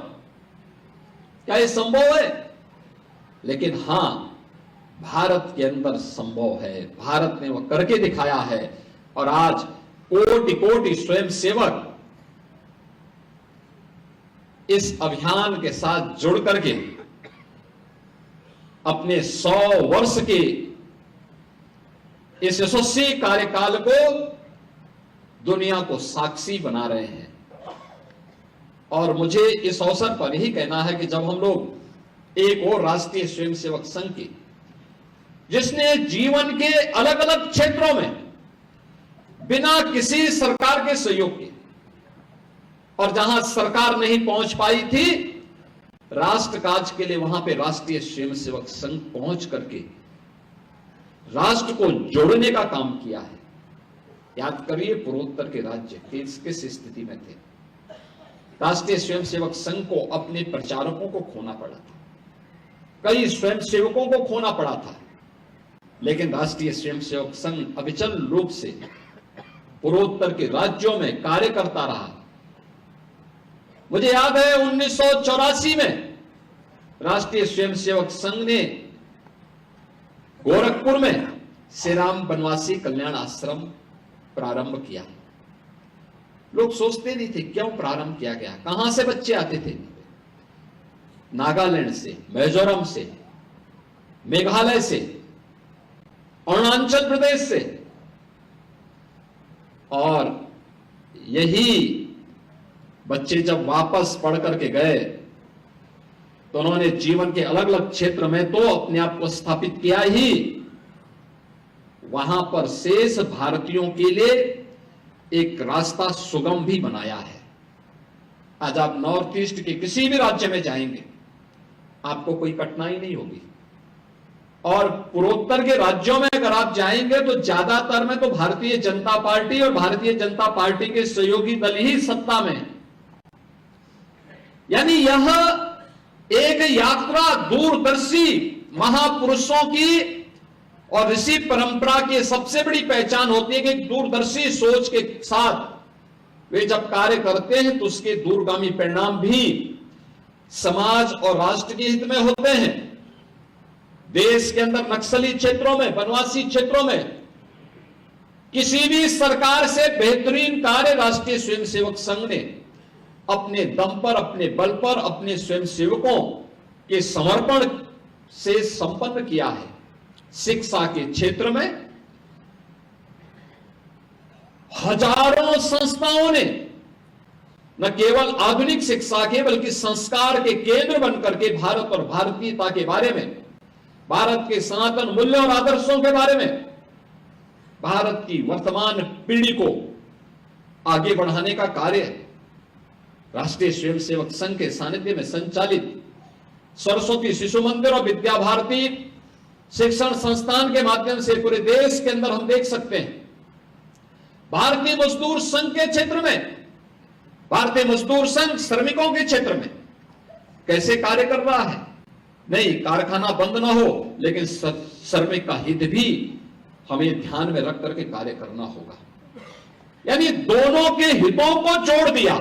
क्या यह संभव है? लेकिन हां, भारत के अंदर संभव है। भारत ने वह करके दिखाया है, और आज कोटि कोटि स्वयंसेवक इस अभियान के साथ जुड़ करके अपने 100 वर्ष के इस यशस्वी कार्यकाल को दुनिया को साक्षी बना रहे हैं। और मुझे इस अवसर पर यही कहना है कि जब हम लोग एक और राष्ट्रीय स्वयंसेवक संघ की, जिसने जीवन के अलग अलग क्षेत्रों में बिना किसी सरकार के सहयोग के, और जहां सरकार नहीं पहुंच पाई थी, राष्ट्र काज के लिए वहां पे राष्ट्रीय स्वयंसेवक संघ पहुंच करके राष्ट्र को जोड़ने का काम किया है। याद करिए, पूर्वोत्तर के राज्य किस स्थिति में थे। राष्ट्रीय स्वयंसेवक संघ को अपने प्रचारकों को खोना पड़ा था, कई स्वयंसेवकों को खोना पड़ा था, लेकिन राष्ट्रीय स्वयंसेवक संघ अविचल रूप से पूर्वोत्तर के राज्यों में कार्य करता रहा। मुझे याद है 1984 में राष्ट्रीय स्वयंसेवक संघ ने गोरखपुर में श्री राम बनवासी कल्याण आश्रम प्रारंभ किया। लोग सोचते नहीं थे क्यों प्रारंभ किया गया, कहां से बच्चे आते थे? नागालैंड से, मिजोरम से, मेघालय से, अरुणाचल प्रदेश से, और यही बच्चे जब वापस पढ़ करके गए तो उन्होंने जीवन के अलग अलग क्षेत्र में तो अपने आप को स्थापित किया ही, वहां पर शेष भारतीयों के लिए एक रास्ता सुगम भी बनाया है। आज आप नॉर्थ ईस्ट के किसी भी राज्य में जाएंगे, आपको कोई कठिनाई नहीं होगी। और पूर्वोत्तर के राज्यों में अगर आप जाएंगे तो ज्यादातर में तो भारतीय जनता पार्टी और भारतीय जनता पार्टी के सहयोगी दल ही सत्ता में है। यानी यह एक यात्रा दूरदर्शी महापुरुषों की और ऋषि परंपरा की सबसे बड़ी पहचान होती है कि दूरदर्शी सोच के साथ वे जब कार्य करते हैं तो उसके दूरगामी परिणाम भी समाज और राष्ट्र के हित में होते हैं। देश के अंदर नक्सली क्षेत्रों में, वनवासी क्षेत्रों में किसी भी सरकार से बेहतरीन कार्य राष्ट्रीय स्वयंसेवक संघ ने अपने दम पर, अपने बल पर, अपने स्वयंसेवकों के समर्पण से संपन्न किया है। शिक्षा के क्षेत्र में हजारों संस्थाओं ने न केवल आधुनिक शिक्षा के बल्कि संस्कार के केंद्र बनकर के भारत और भारतीयता के बारे में, भारत के सनातन मूल्यों और आदर्शों के बारे में, भारत की वर्तमान पीढ़ी को आगे बढ़ाने का कार्य राष्ट्रीय स्वयंसेवक संघ के सानिध्य में संचालित सरस्वती शिशु मंदिर और विद्या भारती शिक्षण संस्थान के माध्यम से पूरे देश के अंदर हम देख सकते हैं। भारतीय मजदूर संघ के क्षेत्र में, भारतीय मजदूर संघ श्रमिकों के क्षेत्र में कैसे कार्य कर रहा है। नहीं, कारखाना बंद ना हो, लेकिन श्रमिक का हित भी हमें ध्यान में रख करके कार्य करना होगा। यानी दोनों के हितों को जोड़ दिया,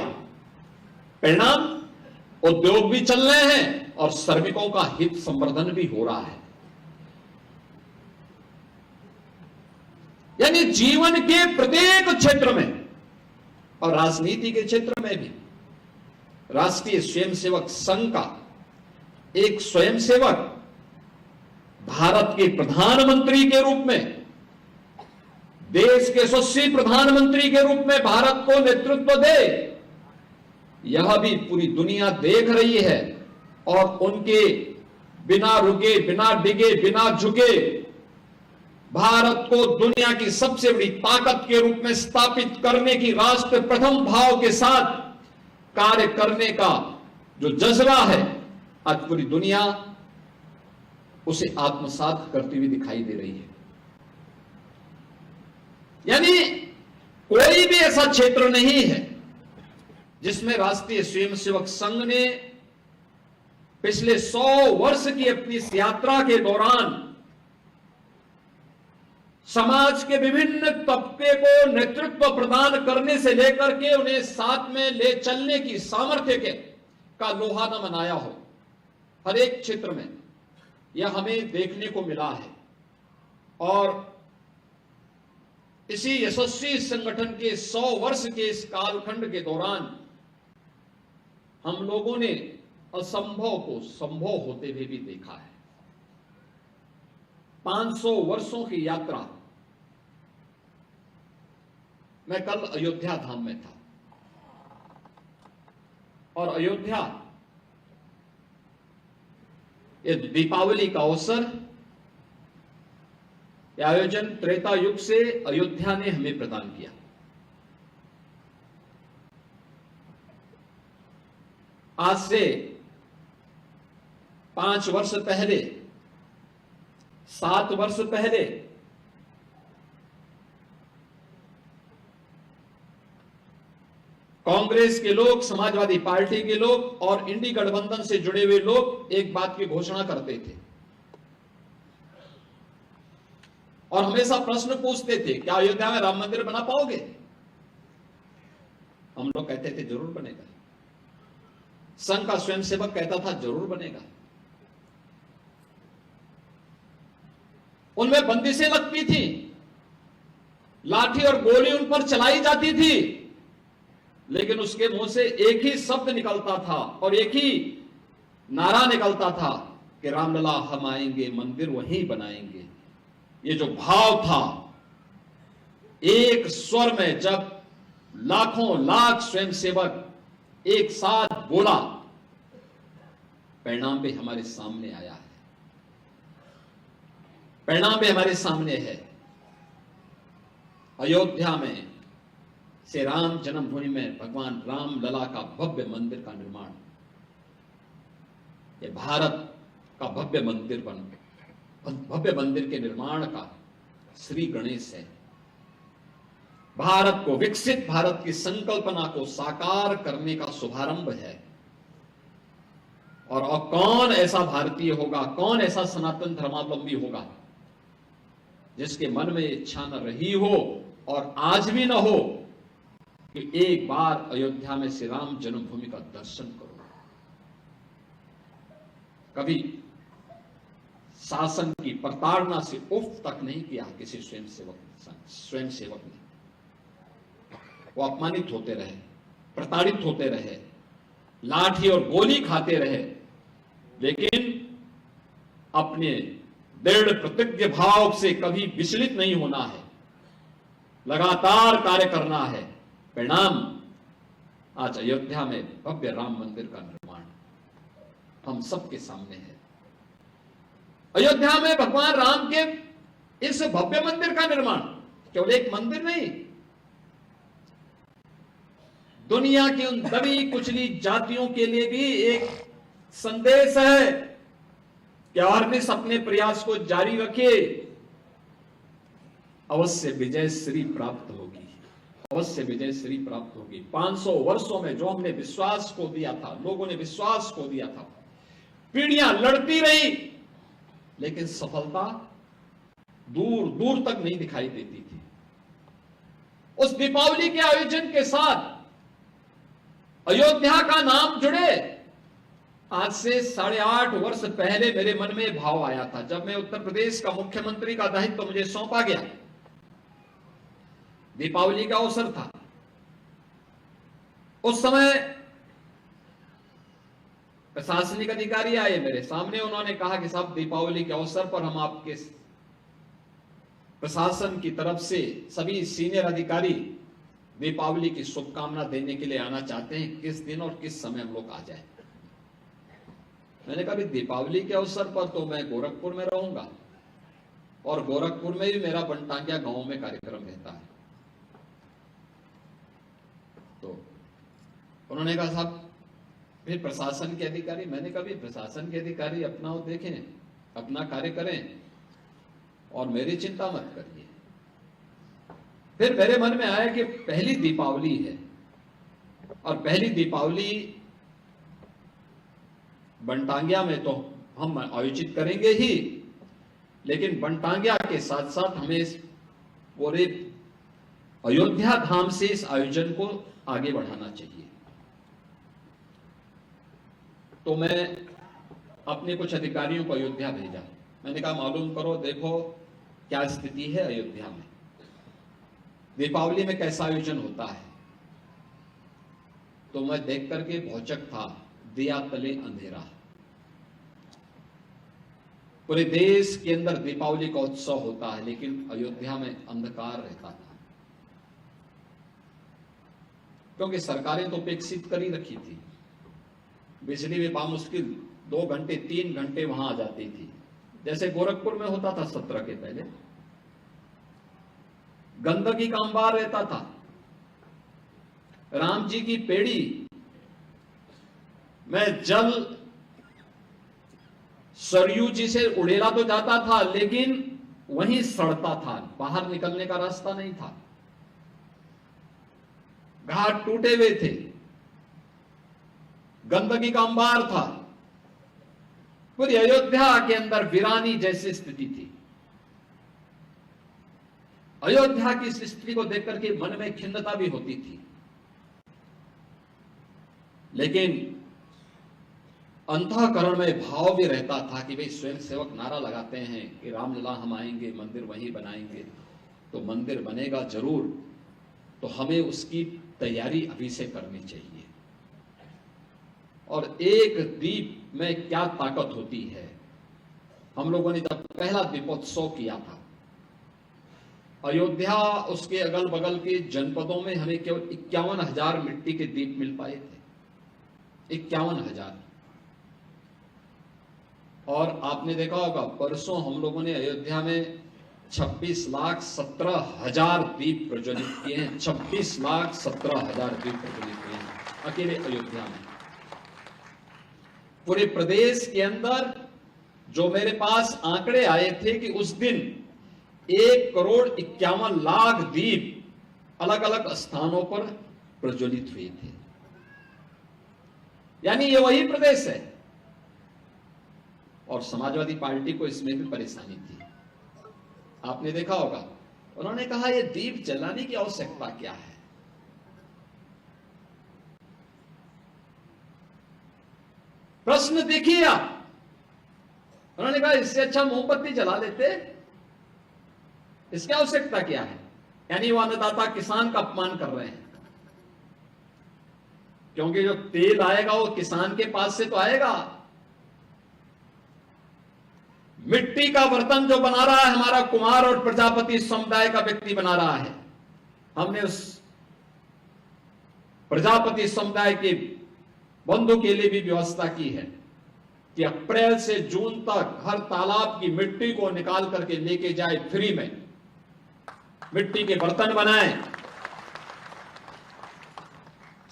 परिणाम उद्योग भी चल रहे हैं और श्रमिकों का हित संवर्धन भी हो रहा है। यानी जीवन के प्रत्येक क्षेत्र में और राजनीति के क्षेत्र में भी राष्ट्रीय स्वयंसेवक संघ का एक स्वयंसेवक भारत के प्रधानमंत्री के रूप में, देश के यशस्वी प्रधानमंत्री के रूप में भारत को नेतृत्व दे, यह भी पूरी दुनिया देख रही है। और उनके बिना रुके, बिना डिगे, बिना झुके भारत को दुनिया की सबसे बड़ी ताकत के रूप में स्थापित करने की राष्ट्र प्रथम भाव के साथ कार्य करने का जो जज्बा है, आज पूरी दुनिया उसे आत्मसात करती हुई दिखाई दे रही है। यानी कोई भी ऐसा क्षेत्र नहीं है जिसमें राष्ट्रीय स्वयंसेवक संघ ने पिछले 100 वर्ष की अपनी इस यात्रा के दौरान समाज के विभिन्न तबके को नेतृत्व प्रदान करने से लेकर के उन्हें साथ में ले चलने की सामर्थ्य का लोहा न मनाया हो। हर एक क्षेत्र में यह हमें देखने को मिला है। और इसी यशस्वी संगठन के 100 वर्ष के इस कालखंड के दौरान हम लोगों ने असंभव को संभव होते हुए भी देखा है। 500 वर्षों की यात्रा। मैं कल अयोध्या धाम में था और अयोध्या, ये दीपावली का अवसर, यह आयोजन त्रेता युग से अयोध्या ने हमें प्रदान किया। आज से 5 वर्ष पहले, 7 वर्ष पहले कांग्रेस के लोग, समाजवादी पार्टी के लोग और इंडी गठबंधन से जुड़े हुए लोग एक बात की घोषणा करते थे और हमेशा प्रश्न पूछते थे, क्या अयोध्या में राम मंदिर बना पाओगे? हम लोग कहते थे जरूर बनेगा। संघ का स्वयंसेवक कहता था जरूर बनेगा। उनमें बंदिशें लगती थी, लाठी और गोली उन पर चलाई जाती थी, लेकिन उसके मुंह से एक ही शब्द निकलता था और एक ही नारा निकलता था कि रामलला हम आएंगे, मंदिर वहीं बनाएंगे। ये जो भाव था, एक स्वर में जब लाखों लाख स्वयंसेवक एक साथ बोला, परिणाम भी हमारे सामने आया है। परिणाम भी हमारे सामने है। अयोध्या में श्री राम जन्मभूमि में भगवान राम लला का भव्य मंदिर का निर्माण, ये भारत का भव्य मंदिर के निर्माण का श्री गणेश है। भारत को, विकसित भारत की संकल्पना को साकार करने का शुभारंभ है। और कौन ऐसा भारतीय होगा, कौन ऐसा सनातन धर्मावलंबी होगा जिसके मन में इच्छा न रही हो और आज भी न हो कि एक बार अयोध्या में श्री राम जन्मभूमि का दर्शन करो। कभी शासन की प्रताड़ना से उफ तक नहीं किया किसी स्वयंसेवक ने। वो अपमानित होते रहे, प्रताड़ित होते रहे, लाठी और गोली खाते रहे, लेकिन अपने दृढ़ प्रतिज्ञ भाव से कभी विचलित नहीं होना है, लगातार कार्य करना है। परिणाम आज अयोध्या में भव्य राम मंदिर का निर्माण हम सबके सामने है। अयोध्या में भगवान राम के इस भव्य मंदिर का निर्माण केवल एक मंदिर नहीं, दुनिया की उन दबी कुचली जातियों के लिए भी एक संदेश है कि अहर्निश अपने प्रयास को जारी रखे, अवश्य विजय श्री प्राप्त होगी, अवश्य विजय श्री प्राप्त होगी। 500 वर्षों में जो हमने विश्वास को दिया था, लोगों ने विश्वास को दिया था, पीढ़ियां लड़ती रही, लेकिन सफलता दूर दूर तक नहीं दिखाई देती थी। उस दीपावली के आयोजन के साथ अयोध्या का नाम जुड़े। आज से 8.5 वर्ष पहले मेरे मन में भाव आया था, जब मैं उत्तर प्रदेश का मुख्यमंत्री का दायित्व तो मुझे सौंपा गया। दीपावली का अवसर था। उस समय प्रशासनिक अधिकारी आए मेरे सामने, उन्होंने कहा कि साहब दीपावली के अवसर पर हम आपके प्रशासन की तरफ से सभी सीनियर अधिकारी दीपावली की शुभकामना देने के लिए आना चाहते हैं, किस दिन और किस समय हम लोग आ जाए। मैंने कहा दीपावली के अवसर पर तो मैं गोरखपुर में रहूंगा, और गोरखपुर में भी मेरा बनटांगिया गांव में कार्यक्रम रहता है। तो उन्होंने कहा साहब फिर प्रशासन के अधिकारी, मैंने कहा भी प्रशासन के अधिकारी अपना वो देखें, अपना कार्य करें और मेरी चिंता मत करिए। फिर मेरे मन में आया कि पहली दीपावली है, और पहली दीपावली बनटांगिया में तो हम आयोजित करेंगे ही, लेकिन बनटांगिया के साथ साथ हमें इस पूरे अयोध्या धाम से इस आयोजन को आगे बढ़ाना चाहिए। तो मैं अपने कुछ अधिकारियों को अयोध्या भेजा। मैंने कहा मालूम करो, देखो क्या स्थिति है अयोध्या में, दीपावली में कैसा आयोजन होता है। तो मैं देख करके भौचक था, दिया तले अंधेरा। पूरे देश के अंदर दीपावली का उत्सव होता है, लेकिन अयोध्या में अंधकार रहता था, क्योंकि सरकारें तो अपेक्षित कर ही रखी थी। बिजली भी बामुश्किल 2 घंटे 3 घंटे वहां आ जाती थी, जैसे गोरखपुर में होता था 17 के पहले। गंदगी का अंबार रहता था। राम जी की पेड़ी में जल सरयू जी से उड़ेला तो जाता था, लेकिन वहीं सड़ता था, बाहर निकलने का रास्ता नहीं था। घाट टूटे हुए थे, गंदगी का अंबार था। पूरी अयोध्या के अंदर वीरानी जैसी स्थिति थी। अयोध्या की इस स्थिति को देख करके मन में खिन्नता भी होती थी, लेकिन अंतःकरण में भाव भी रहता था कि भाई स्वयं सेवक नारा लगाते हैं कि रामलला हम आएंगे, मंदिर वहीं बनाएंगे, तो मंदिर बनेगा जरूर, तो हमें उसकी तैयारी अभी से करनी चाहिए। और एक दीप में क्या ताकत होती है। हम लोगों ने जब पहला दीपोत्सव किया था अयोध्या, उसके अगल बगल के जनपदों में हमें केवल 51,000 मिट्टी के दीप मिल पाए थे, 51,000। और आपने देखा होगा परसों हम लोगों ने अयोध्या में 26,17,000 दीप प्रज्वलित किए हैं। 26,17,000 दीप प्रज्वलित किए हैं अकेले अयोध्या में। पूरे प्रदेश के अंदर जो मेरे पास आंकड़े आए थे कि उस दिन 1,51,00,000 दीप अलग अलग स्थानों पर प्रज्वलित हुए थे। यानी ये वही प्रदेश है। और समाजवादी पार्टी को इसमें भी परेशानी थी। आपने देखा होगा, उन्होंने कहा ये दीप जलाने की आवश्यकता क्या है। प्रश्न देखिए आप, उन्होंने कहा इससे अच्छा मोमबत्ती जला लेते, इसकी आवश्यकता क्या है। यानी वो अन्नदाता किसान का अपमान कर रहे हैं, क्योंकि जो तेल आएगा वो किसान के पास से तो आएगा। मिट्टी का बर्तन जो बना रहा है हमारा कुमार और प्रजापति समुदाय का व्यक्ति बना रहा है। हमने उस प्रजापति समुदाय के बंधु के लिए भी व्यवस्था की है कि अप्रैल से जून तक हर तालाब की मिट्टी को निकाल करके लेके जाए, फ्री में मिट्टी के बर्तन बनाए।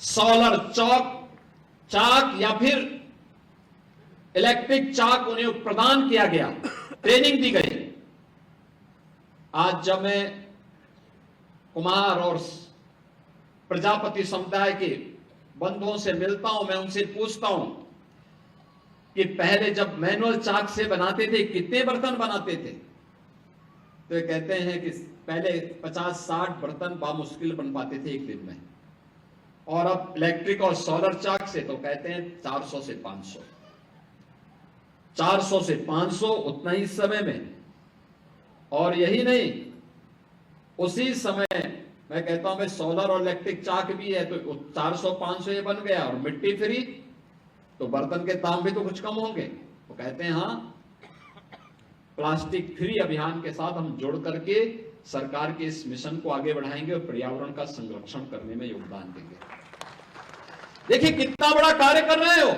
सोलर चाक या फिर इलेक्ट्रिक चाक उन्हें प्रदान किया गया, ट्रेनिंग दी गई। आज जब मैं कुमार और प्रजापति समुदाय के बंधुओं से मिलता हूं, मैं उनसे पूछता हूं कि पहले जब मैनुअल चाक से बनाते थे कितने बर्तन बनाते थे, तो ये कहते हैं कि पहले 50-60 बर्तन बामुश्किल बन पाते थे एक दिन में, और अब इलेक्ट्रिक और सोलर चाक से तो कहते हैं 400 से 500, 400 से 500 उतना ही समय में। और यही नहीं, उसी समय मैं कहता हूं मैं सोलर और इलेक्ट्रिक चाक भी है तो 400-500 ये बन गया, और मिट्टी फ्री, तो बर्तन के दाम भी तो कुछ कम होंगे। वो कहते हैं हाँ, प्लास्टिक फ्री अभियान के साथ हम जोड़ करके सरकार के इस मिशन को आगे बढ़ाएंगे और पर्यावरण का संरक्षण करने में योगदान देंगे। देखिए कितना बड़ा कार्य कर रहे हो,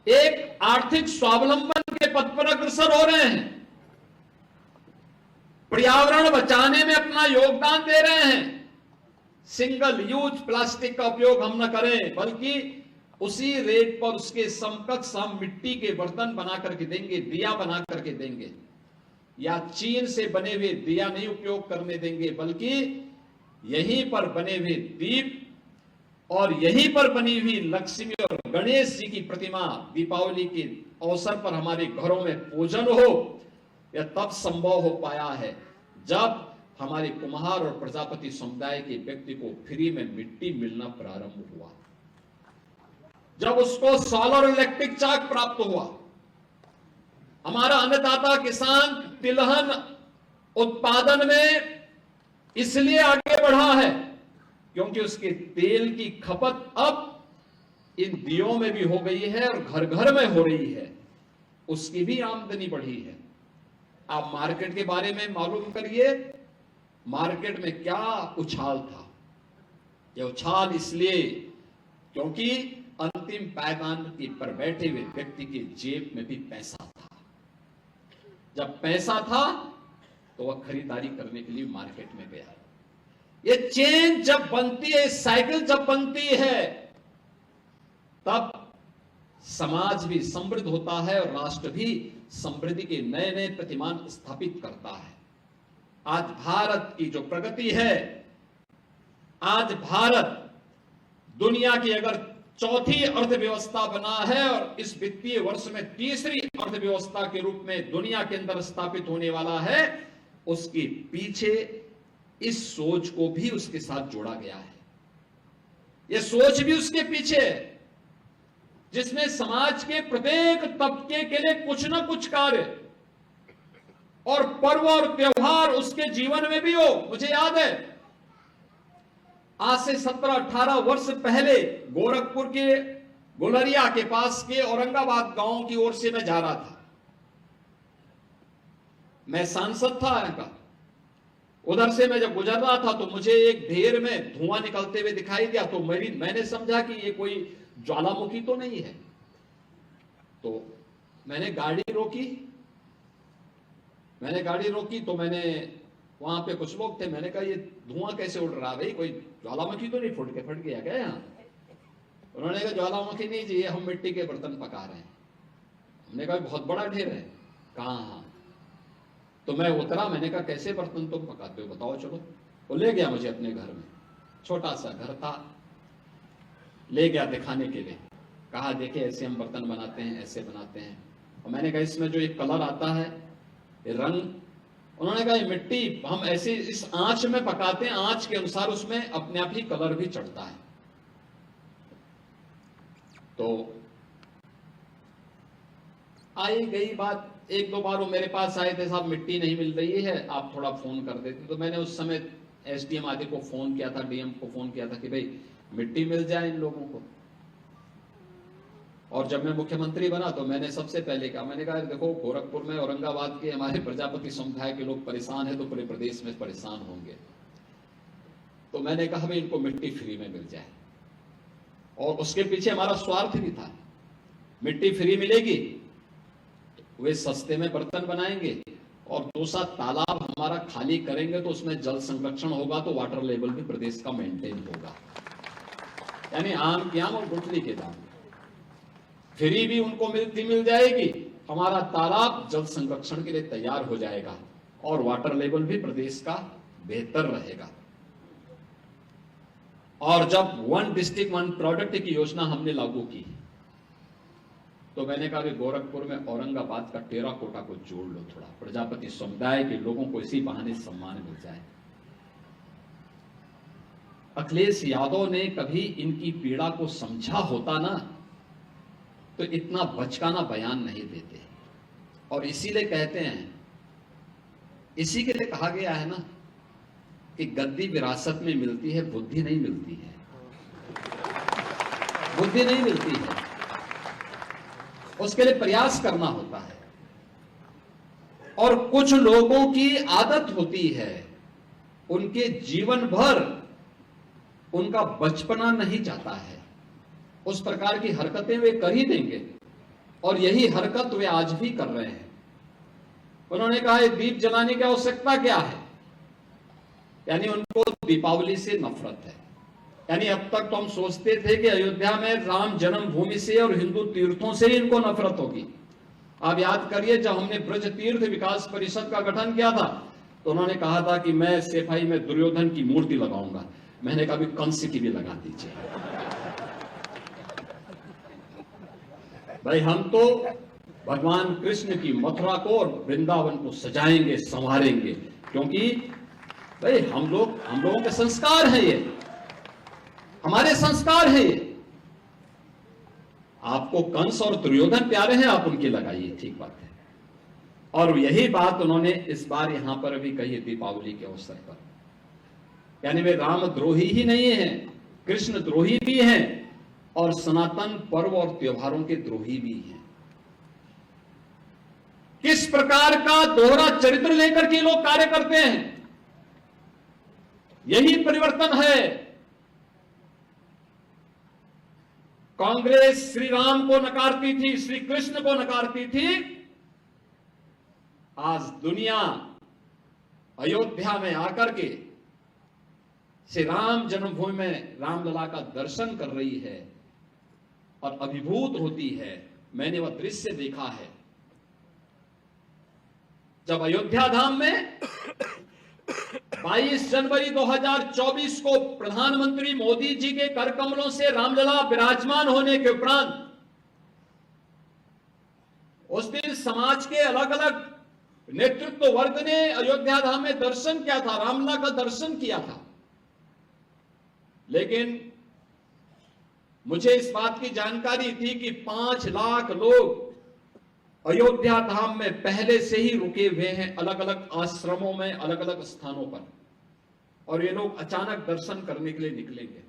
एक आर्थिक स्वावलंबन के पथ पर अग्रसर हो रहे हैं, पर्यावरण बचाने में अपना योगदान दे रहे हैं। सिंगल यूज प्लास्टिक का उपयोग हम न करें, बल्कि उसी रेट पर उसके समकक्ष हम मिट्टी के बर्तन बना करके देंगे, दिया बना करके देंगे, या चीन से बने हुए दिया नहीं उपयोग करने देंगे, बल्कि यहीं पर बने हुए दीप और यहीं पर बनी हुई लक्ष्मी और गणेश जी की प्रतिमा दीपावली के अवसर पर हमारे घरों में पूजन हो। यह तब संभव हो पाया है जब हमारे कुम्हार और प्रजापति समुदाय के व्यक्ति को फ्री में मिट्टी मिलना प्रारंभ हुआ, जब उसको सोलर और इलेक्ट्रिक चाक प्राप्त हुआ। हमारा अन्नदाता किसान तिलहन उत्पादन में इसलिए आगे बढ़ा है क्योंकि उसके तेल की खपत अब इन दियों में भी हो गई है और घर घर में हो रही है, उसकी भी आमदनी बढ़ी है। आप मार्केट के बारे में मालूम करिए, मार्केट में क्या उछाल था। यह उछाल इसलिए क्योंकि अंतिम पायदान पर बैठे हुए व्यक्ति के जेब में भी पैसा था। जब पैसा था तो वह खरीदारी करने के लिए मार्केट में गया। ये चेन जब बनती है, साइकिल जब बनती है, तब समाज भी समृद्ध होता है और राष्ट्र भी समृद्धि के नए नए प्रतिमान स्थापित करता है। आज भारत की जो प्रगति है, आज भारत दुनिया की अगर चौथी अर्थव्यवस्था बना है और इस वित्तीय वर्ष में तीसरी अर्थव्यवस्था के रूप में दुनिया के अंदर स्थापित होने वाला है, उसके पीछे इस सोच को भी उसके साथ जोड़ा गया है। यह सोच भी उसके पीछे है जिसमें समाज के प्रत्येक तबके के लिए कुछ ना कुछ कार्य और पर्व और त्योहार उसके जीवन में भी हो। मुझे याद है आज से 17-18 वर्ष पहले गोरखपुर के गुलरिया के पास के औरंगाबाद गांव की ओर से मैं जा रहा था। मैं सांसद था यहाँ का। उधर से मैं जब गुजर रहा था तो मुझे एक ढेर में धुआं निकलते हुए दिखाई दिया, तो मैंने समझा कि ये कोई ज्वालामुखी तो नहीं है। तो मैंने गाड़ी रोकी तो मैंने वहां पे कुछ लोग थे, मैंने कहा ये धुआं कैसे उड़ रहा है भाई, कोई ज्वालामुखी तो नहीं फट गया क्या यहाँ? उन्होंने कहा ज्वालामुखी नहीं जी, हम मिट्टी के बर्तन पका रहे हैं। हमने कहा बहुत बड़ा ढेर है। कहाँ? तो मैं उतरा, मैंने कहा कैसे बर्तन तुम पकाते हो बताओ चलो। वो ले गया मुझे अपने घर में, छोटा सा घर था, ले गया दिखाने के लिए, कहा देखे ऐसे हम बर्तन बनाते हैं, ऐसे बनाते हैं। और मैंने कहा इसमें जो एक कलर आता है, ये रंग, उन्होंने कहा ये मिट्टी हम ऐसे इस आंच में पकाते हैं, आंच के अनुसार उसमें अपने आप ही कलर भी चढ़ता है। तो आई गई बात, एक दो बार वो मेरे पास आए थे, साहब मिट्टी नहीं मिल रही है, आप थोड़ा फोन कर देते। तो मैंने उस समय एसडीएम आदि को फोन किया था, डीएम को फोन किया था कि भाई मिट्टी मिल जाए इन लोगों को। और जब मैं मुख्यमंत्री बना तो मैंने सबसे पहले कहा, मैंने कहा देखो गोरखपुर में औरंगाबाद के हमारे प्रजापति समुदाय के लोग परेशान हैं तो पूरे प्रदेश में परेशान होंगे। तो मैंने कहा भाई इनको मिट्टी फ्री में मिल जाए, और उसके पीछे हमारा स्वार्थ भी था। मिट्टी फ्री मिलेगी तो वे सस्ते में बर्तन बनाएंगे, और दूसरा तालाब हमारा खाली करेंगे तो उसमें जल संरक्षण होगा, तो वाटर लेवल भी प्रदेश का मेंटेन होगा। यानी आम की आम और गुठली के दाम, फ्री भी उनको मिल जाएगी, हमारा तालाब जल संरक्षण के लिए तैयार हो जाएगा, और वाटर लेवल भी प्रदेश का बेहतर रहेगा। और जब 1 डिस्ट्रिक्ट 1 प्रोडक्ट की योजना हमने लागू की तो मैंने कहा कि गोरखपुर में औरंगाबाद का टेराकोटा को जोड़ लो, थोड़ा प्रजापति समुदाय के लोगों को इसी बहाने सम्मान मिल जाए। अखिलेश यादव ने कभी इनकी पीड़ा को समझा होता ना तो इतना बचकाना बयान नहीं देते। और इसीलिए कहते हैं, इसी के लिए कहा गया है ना कि गद्दी विरासत में मिलती है, बुद्धि नहीं मिलती है, बुद्धि नहीं मिलती है, उसके लिए प्रयास करना होता है। और कुछ लोगों की आदत होती है, उनके जीवन भर उनका बचपना नहीं जाता है, उस प्रकार की हरकतें वे कर ही देंगे, और यही हरकत वे आज भी कर रहे हैं। उन्होंने कहा दीप जलाने की आवश्यकता क्या है, यानी उनको दीपावली से नफरत है। यानी अब तक तो हम सोचते थे कि अयोध्या में राम जन्मभूमि से और हिंदू तीर्थों से इनको नफरत होगी। आप याद करिए जब हमने ब्रज तीर्थ विकास परिषद का गठन किया था तो उन्होंने कहा था कि मैं सेफाई में दुर्योधन की मूर्ति लगाऊंगा। मैंने कहा कंस की भी लगा दीजिए। भाई हम तो भगवान कृष्ण की मथुरा को और वृंदावन को सजाएंगे, संवारेंगे, क्योंकि भाई हम लोगों के संस्कार है, ये हमारे संस्कार है। ये आपको कंस और दुर्योधन प्यारे हैं, आप उनकी लगाइए, ठीक बात है। और यही बात उन्होंने इस बार यहां पर भी कही है दीपावली के अवसर पर। यानी वे रामद्रोही ही नहीं हैं, कृष्ण द्रोही भी हैं और सनातन पर्व और त्योहारों के द्रोही भी हैं। किस प्रकार का दोहरा चरित्र लेकर के लोग कार्य करते हैं, यही परिवर्तन है। कांग्रेस श्री राम को नकारती थी, श्री कृष्ण को नकारती थी, आज दुनिया अयोध्या में आकर के श्री राम जन्मभूमि में रामलला का दर्शन कर रही है और अभिभूत होती है। मैंने वह दृश्य देखा है जब अयोध्या धाम में 22 जनवरी 2024 को प्रधानमंत्री मोदी जी के कर कमलों से रामलला विराजमान होने के उपरांत उस दिन समाज के अलग अलग नेतृत्व वर्ग ने अयोध्या धाम में दर्शन किया था, रामलला का दर्शन किया था। लेकिन मुझे इस बात की जानकारी थी कि 5 लाख लोग अयोध्या धाम में पहले से ही रुके हुए हैं, अलग अलग आश्रमों में, अलग अलग स्थानों पर, और ये लोग अचानक दर्शन करने के लिए निकलेंगे।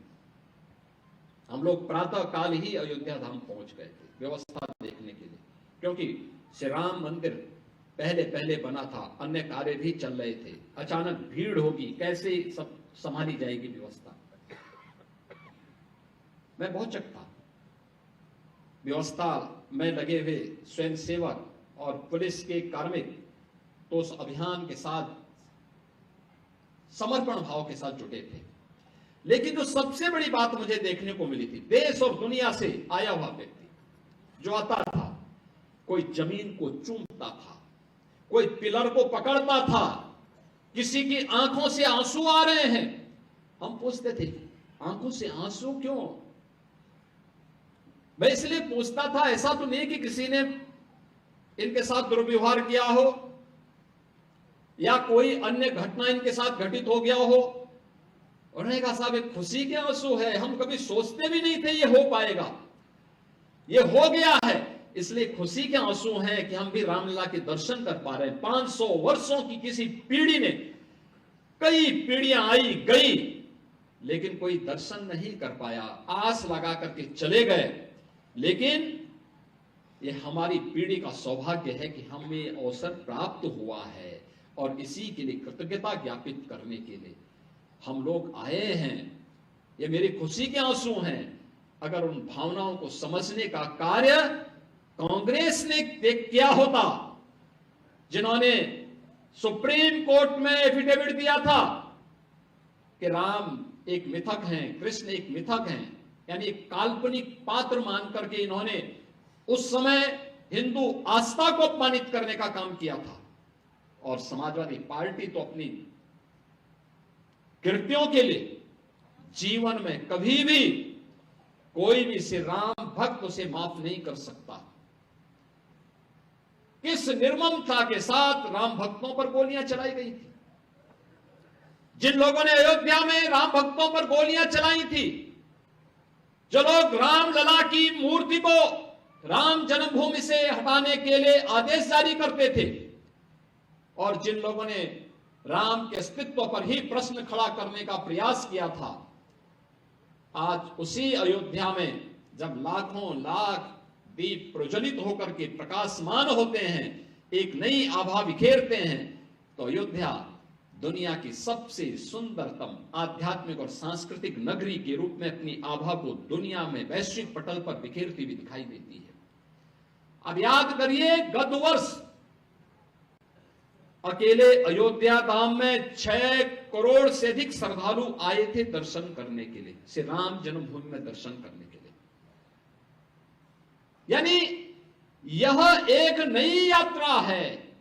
हम लोग प्रातः काल ही अयोध्या धाम पहुंच गए थे व्यवस्था देखने के लिए, क्योंकि श्री राम मंदिर पहले पहले बना था, अन्य कार्य भी चल रहे थे। अचानक भीड़ होगी, कैसे सब संभाली जाएगी व्यवस्था। मैं बहुत चक्का व्यवस्था में लगे हुए स्वयंसेवक और पुलिस के कार्मिक तो उस अभियान के साथ समर्पण भाव के साथ जुटे थे। लेकिन जो सबसे बड़ी बात मुझे देखने को मिली थी, देश और दुनिया से आया हुआ व्यक्ति जो आता था, कोई जमीन को चूमता था, कोई पिलर को पकड़ता था, किसी की आंखों से आंसू आ रहे हैं। हम पूछते थे आंखों से आंसू क्यों? मैं इसलिए पूछता था, ऐसा तो नहीं कि किसी ने इनके साथ दुर्व्यवहार किया हो या कोई अन्य घटना इनके साथ घटित हो गया हो। उन्होंने कहा साहब एक खुशी के आंसू है, हम कभी सोचते भी नहीं थे ये हो पाएगा, ये हो गया है। इसलिए खुशी के आंसू हैं कि हम भी रामलला के दर्शन कर पा रहे हैं। 500 वर्षों की किसी पीढ़ी ने, कई पीढ़ियां आई गई, लेकिन कोई दर्शन नहीं कर पाया, आस लगा करके चले गए। लेकिन ये हमारी पीढ़ी का सौभाग्य है कि हमें अवसर प्राप्त हुआ है, और इसी के लिए कृतज्ञता ज्ञापित करने के लिए हम लोग आए हैं। ये मेरी खुशी के आंसू हैं। अगर उन भावनाओं को समझने का कार्य कांग्रेस ने किया होता, जिन्होंने सुप्रीम कोर्ट में एफिडेविट दिया था कि राम एक मिथक हैं, कृष्ण एक मिथक हैं, यानी एक काल्पनिक पात्र मान करके इन्होंने उस समय हिंदू आस्था को अपमानित करने का काम किया था। और समाजवादी पार्टी तो अपनी कृत्यों के लिए जीवन में कभी भी कोई भी श्री राम भक्त उसे माफ नहीं कर सकता। किस निर्ममता के साथ राम भक्तों पर गोलियां चलाई गई थी। जिन लोगों ने अयोध्या में राम भक्तों पर गोलियां चलाई थी, जो लोग रामलला की मूर्ति को राम जन्मभूमि से हटाने के लिए आदेश जारी करते थे, और जिन लोगों ने राम के अस्तित्व पर ही प्रश्न खड़ा करने का प्रयास किया था, आज उसी अयोध्या में जब लाखों लाख दीप प्रज्वलित होकर के प्रकाशमान होते हैं, एक नई आभा बिखेरते हैं, तो अयोध्या दुनिया की सबसे सुंदरतम आध्यात्मिक और सांस्कृतिक नगरी के रूप में अपनी आभा को दुनिया में वैश्विक पटल पर बिखेरती हुई दिखाई देती है। अब याद करिए, गत वर्ष अकेले अयोध्या धाम में 6 करोड़ से अधिक श्रद्धालु आए थे दर्शन करने के लिए, श्री राम जन्मभूमि में दर्शन करने के लिए। यानी यह एक नई यात्रा है।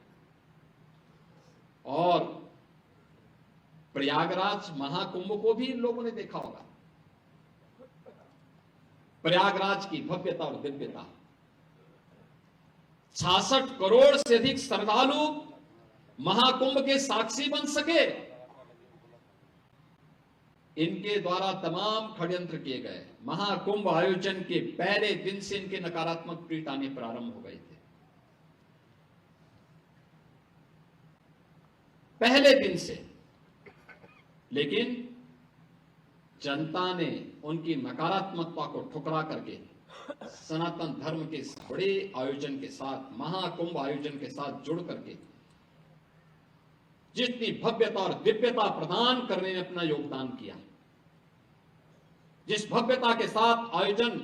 और प्रयागराज महाकुंभ को भी इन लोगों ने देखा होगा। प्रयागराज की भव्यता और दिव्यता, 66 करोड़ से अधिक श्रद्धालु महाकुंभ के साक्षी बन सके। इनके द्वारा तमाम षड्यंत्र किए गए। महाकुंभ आयोजन के पहले दिन से इनके नकारात्मक ट्वीट आने प्रारंभ हो गए थे। पहले दिन से। लेकिन जनता ने उनकी नकारात्मकता को ठुकरा करके सनातन धर्म के इस बड़े आयोजन के साथ, महाकुंभ आयोजन के साथ जुड़ करके जितनी भव्यता और दिव्यता प्रदान करने में अपना योगदान किया, जिस भव्यता के साथ आयोजन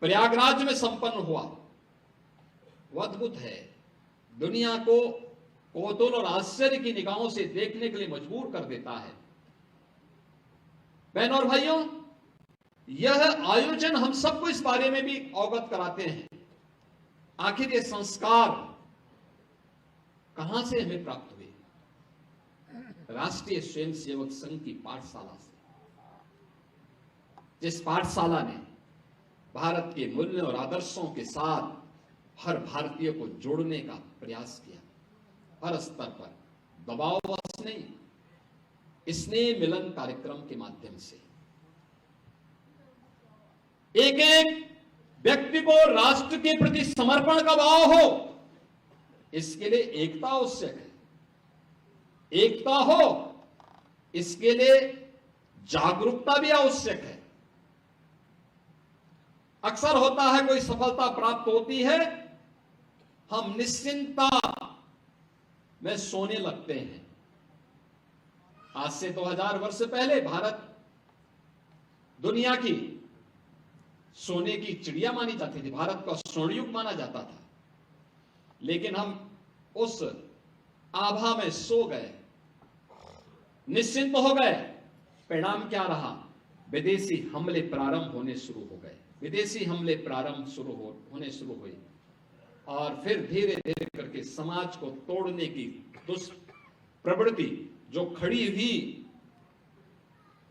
प्रयागराज में संपन्न हुआ, वह अद्भुत है। दुनिया को कौतूहल और आश्चर्य की निगाहों से देखने के लिए मजबूर कर देता है। बहनों और भाइयों, यह आयोजन हम सबको इस बारे में भी अवगत कराते हैं, आखिर ये संस्कार कहां से हमें प्राप्त हुए। राष्ट्रीय स्वयंसेवक संघ की पाठशाला से, जिस पाठशाला ने भारत के मूल्य और आदर्शों के साथ हर भारतीय को जोड़ने का प्रयास किया, हर स्तर पर, दबाववश नहीं, स्नेह मिलन कार्यक्रम के माध्यम से। एक एक व्यक्ति को राष्ट्र के प्रति समर्पण का भाव हो, इसके लिए एकता आवश्यक है। एकता हो, इसके लिए जागरूकता भी आवश्यक है। अक्सर होता है, कोई सफलता प्राप्त होती है, हम निश्चिंतता में सोने लगते हैं। आज से 2000 वर्ष पहले भारत दुनिया की सोने की चिड़िया मानी जाती थी, भारत का स्वर्ण युग माना जाता था। लेकिन हम उस आभा में सो गए, निश्चिंत हो गए। परिणाम क्या रहा? विदेशी हमले प्रारंभ होने शुरू हो गए, विदेशी हमले होने शुरू हुए, और फिर धीरे धीरे करके समाज को तोड़ने की दुष्ट प्रवृत्ति जो खड़ी हुई,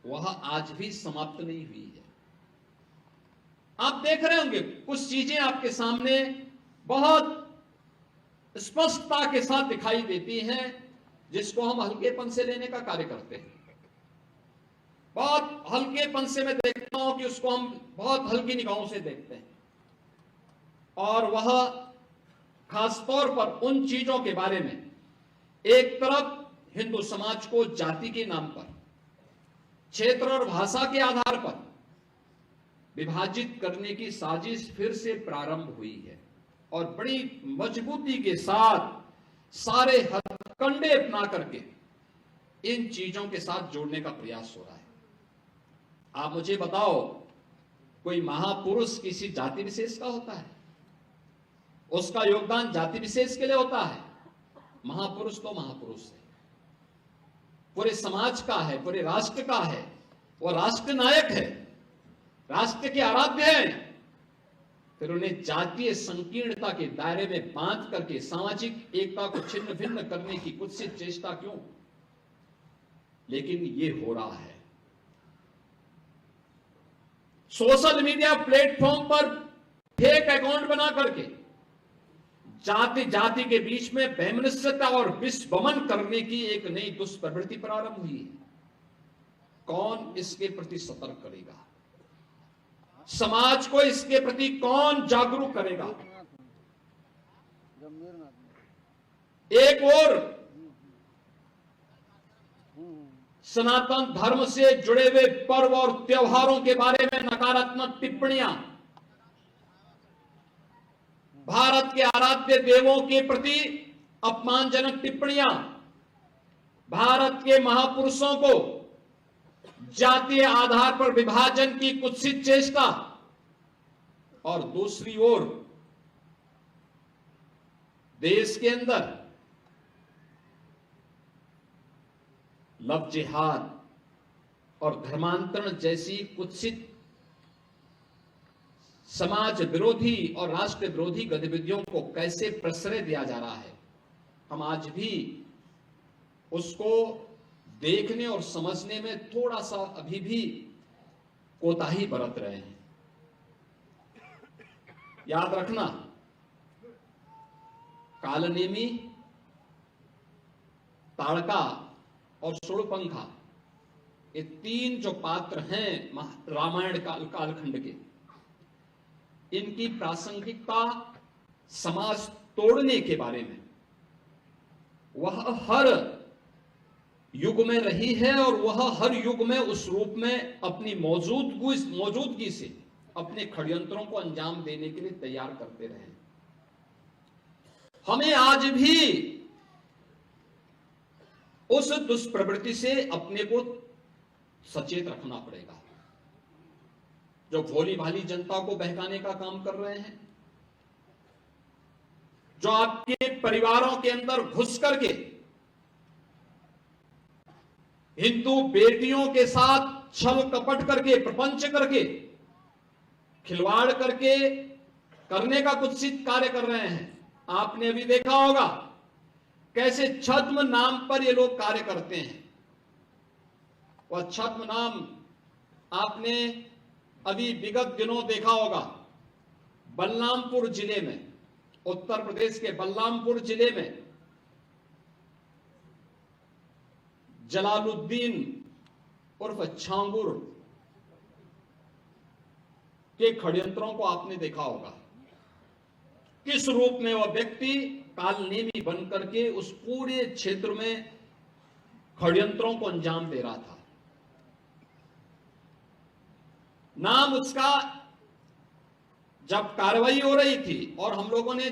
वह आज भी समाप्त नहीं हुई है। आप देख रहे होंगे, कुछ चीजें आपके सामने बहुत स्पष्टता के साथ दिखाई देती हैं, जिसको हम हल्केपन से लेने का कार्य करते हैं। बहुत हल्केपन से मैं देखता हूं कि उसको हम बहुत हल्की निगाहों से देखते हैं। और वह खासतौर पर उन चीजों के बारे में, एक तरफ हिंदू समाज को जाति के नाम पर, क्षेत्र और भाषा के आधार पर विभाजित करने की साजिश फिर से प्रारंभ हुई है और बड़ी मजबूती के साथ सारे हथकंडे अपना करके इन चीजों के साथ जोड़ने का प्रयास हो रहा है। आप मुझे बताओ, कोई महापुरुष किसी जाति विशेष का होता है? उसका योगदान जाति विशेष के लिए होता है? महापुरुष तो महापुरुष है, पूरे समाज का है, पूरे राष्ट्र का है, वो राष्ट्र नायक है, राष्ट्र के आराध्य है। फिर उन्हें जातीय संकीर्णता के दायरे में बांध करके सामाजिक एकता को छिन्न भिन्न करने की कुत्सित चेष्टा क्यों? लेकिन ये हो रहा है। सोशल मीडिया प्लेटफॉर्म पर फेक अकाउंट बना करके जाति जाति के बीच में वैमनस्यता और विषवमन करने की एक नई दुष्प्रवृत्ति प्रारंभ हुई है। कौन इसके प्रति सतर्क करेगा? समाज को इसके प्रति कौन जागरूक करेगा? एक और सनातन धर्म से जुड़े हुए पर्व और त्योहारों के बारे में नकारात्मक टिप्पणियां, भारत के आराध्य देवों के प्रति अपमानजनक टिप्पणियां, भारत के महापुरुषों को जातीय आधार पर विभाजन की कुत्सित चेष्टा, और दूसरी ओर देश के अंदर लव जिहाद और धर्मांतरण जैसी कुत्सित समाज विरोधी और राष्ट्र विरोधी गतिविधियों को कैसे प्रश्रय दिया जा रहा है, हम आज भी उसको देखने और समझने में थोड़ा सा अभी भी कोताही बरत रहे हैं। याद रखना, कालनेमी, ताड़का और शूर्पणखा, ये तीन जो पात्र हैं रामायण कालखंड के, इनकी प्रासंगिकता समाज तोड़ने के बारे में वह हर युग में रही है और वह हर युग में उस रूप में अपनी मौजूदगी से अपने षड्यंत्रों को अंजाम देने के लिए तैयार करते रहे। हमें आज भी उस दुष्प्रवृत्ति से अपने को सचेत रखना पड़ेगा, जो भोली भाली जनता को बहकाने का काम कर रहे हैं, जो आपके परिवारों के अंदर घुस करके हिंदू बेटियों के साथ छल कपट करके, प्रपंच करके, खिलवाड़ करके करने का कुत्सित कार्य कर रहे हैं। आपने अभी देखा होगा कैसे छद्म नाम पर ये लोग कार्य करते हैं। वह छद्म नाम आपने अभी विगत दिनों देखा होगा, बलरामपुर जिले में, उत्तर प्रदेश के बलरामपुर जिले में जलालुद्दीन उर्फ छांगुर के षड्यंत्रों को आपने देखा होगा। किस रूप में वह व्यक्ति कालनेमी बनकर के उस पूरे क्षेत्र में षड्यंत्रों को अंजाम दे रहा था। नाम उसका जब कार्रवाई हो रही थी और हम लोगों ने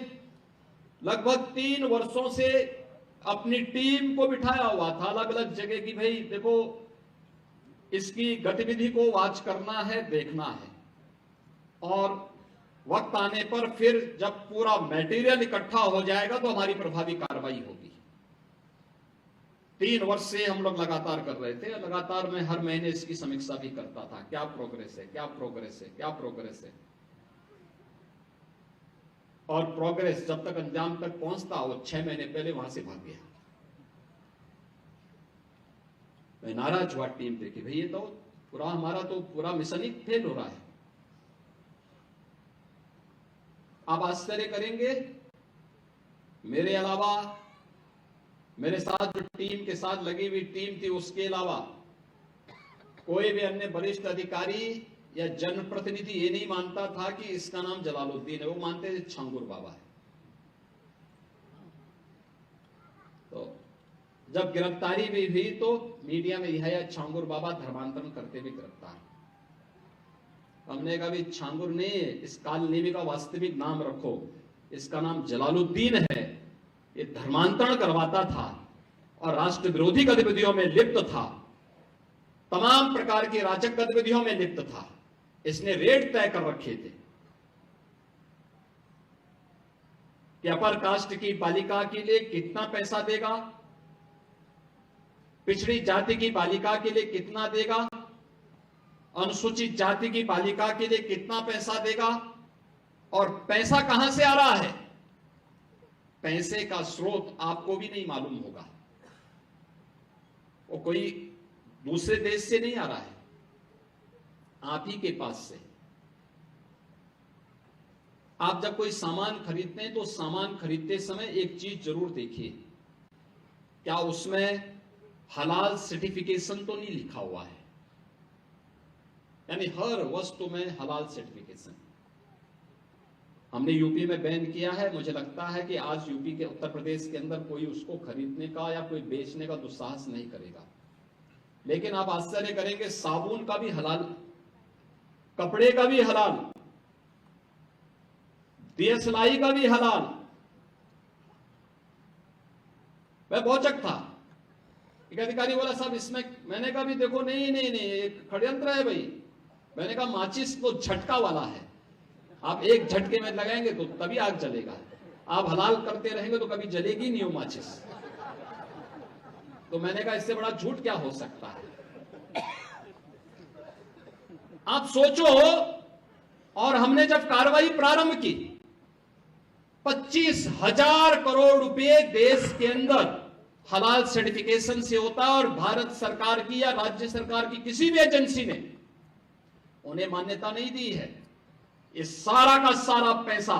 लगभग 3 वर्षों से अपनी टीम को बिठाया हुआ था अलग अलग जगह की, भाई देखो इसकी गतिविधि को वॉच करना है, देखना है, और वक्त आने पर फिर जब पूरा मटेरियल इकट्ठा हो जाएगा तो हमारी प्रभावी कार्रवाई होगी। 3 वर्ष से हम लोग लगातार कर रहे थे, लगातार मैं हर महीने इसकी समीक्षा भी करता था, क्या प्रोग्रेस है, क्या प्रोग्रेस है, क्या प्रोग्रेस है। और प्रोग्रेस जब तक अंजाम तक पहुंचता, वो 6 महीने पहले वहां से भाग गया। मैं नाराज हुआ टीम पे कि भाई ये तो हमारा तो पूरा मिशन ही फेल हो रहा है। आप आश्चर्य करेंगे, मेरे अलावा मेरे साथ जो टीम के साथ लगी हुई टीम थी, उसके अलावा कोई भी अन्य वरिष्ठ अधिकारी या जनप्रतिनिधि ये नहीं मानता था कि इसका नाम जलालुद्दीन है, वो मानते थे छांगुर बाबा है। तो जब गिरफ्तारी भी हुई तो मीडिया में यह है छांगुर बाबा धर्मांतरण करते हुए गिरफ्तार। हमने कहा भी छांगुर नहीं है, इस कालनेमी का वास्तविक नाम रखो, इसका नाम जलालुद्दीन है। ये धर्मांतरण करवाता था और राष्ट्र विरोधी गतिविधियों में लिप्त था, तमाम प्रकार की राजक गतिविधियों में लिप्त था। इसने रेट तय कर रखे थे कि अपर कास्ट की बालिका के लिए कितना पैसा देगा, पिछड़ी जाति की बालिका के लिए कितना देगा, अनुसूचित जाति की बालिका के लिए कितना पैसा देगा, और पैसा कहां से आ रहा है। पैसे का स्रोत आपको भी नहीं मालूम होगा, वो कोई दूसरे देश से नहीं आ रहा है, आप ही के पास से। आप जब कोई सामान खरीदते हैं तो सामान खरीदते समय एक चीज जरूर देखिए, क्या उसमें हलाल सर्टिफिकेशन तो नहीं लिखा हुआ है। यानी हर वस्तु में हलाल सर्टिफिकेशन। हमने यूपी में बैन किया है, मुझे लगता है कि आज यूपी के उत्तर प्रदेश के अंदर कोई उसको खरीदने का या कोई बेचने का दुस्साहस नहीं करेगा। लेकिन आप आश्चर्य करेंगे, साबुन का भी हलाल, कपड़े का भी हलाल, दिया सिलाई का भी हलाल। मैं भौचक था, एक अधिकारी बोला साहब इसमें, मैंने कहा भी देखो नहीं नहीं नहीं एक षड्यंत्र है भाई। मैंने कहा माचिस तो झटका वाला है, आप एक झटके में लगाएंगे तो तभी आग जलेगा, आप हलाल करते रहेंगे तो कभी जलेगी नहीं वो माचिस। तो मैंने कहा इससे बड़ा झूठ क्या हो सकता है। आप सोचो, और हमने जब कार्रवाई प्रारंभ की 25,000 करोड़ रुपए देश के अंदर हलाल सर्टिफिकेशन से होता है, और भारत सरकार की या राज्य सरकार की किसी भी एजेंसी ने उन्हें मान्यता नहीं दी है। इस सारा का सारा पैसा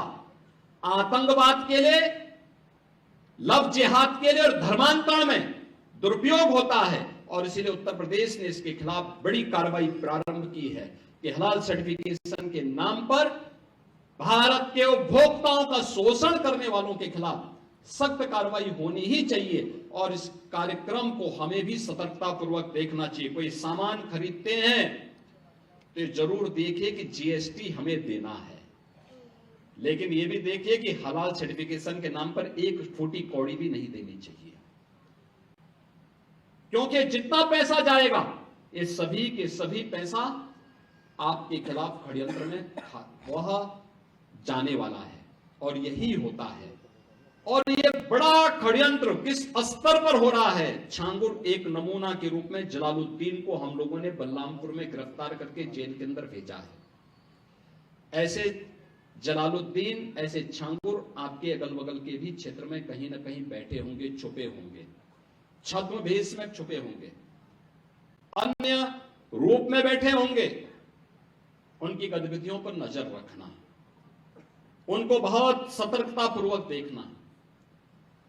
आतंकवाद के लिए, लव जिहाद के लिए और धर्मांतरण में दुरुपयोग होता है। और इसीलिए उत्तर प्रदेश ने इसके खिलाफ बड़ी कार्रवाई प्रारंभ की है कि हलाल सर्टिफिकेशन के नाम पर भारत के उपभोक्ताओं का शोषण करने वालों के खिलाफ सख्त कार्रवाई होनी ही चाहिए। और इस कार्यक्रम को हमें भी सतर्कता पूर्वक देखना चाहिए। कोई सामान खरीदते हैं तो जरूर देखिए कि जीएसटी हमें देना है, लेकिन यह भी देखिए कि हलाल सर्टिफिकेशन के नाम पर एक फूटी कौड़ी भी नहीं देनी चाहिए, क्योंकि जितना पैसा जाएगा ये सभी के सभी पैसा आपके खिलाफ षड्यंत्र में वह जाने वाला है। और यही होता है। और ये बड़ा षड्यंत्र किस स्तर पर हो रहा है। छांगुर एक नमूना के रूप में जलालुद्दीन को हम लोगों ने बलरामपुर में गिरफ्तार करके जेल के अंदर भेजा है। ऐसे जलालुद्दीन, ऐसे छांगुर आपके अगल बगल के भी क्षेत्र में कहीं ना कहीं बैठे होंगे, छुपे होंगे, छद्म भेष में छुपे होंगे, अन्य रूप में बैठे होंगे। उनकी गतिविधियों पर नजर रखना, उनको बहुत सतर्कता पूर्वक देखना।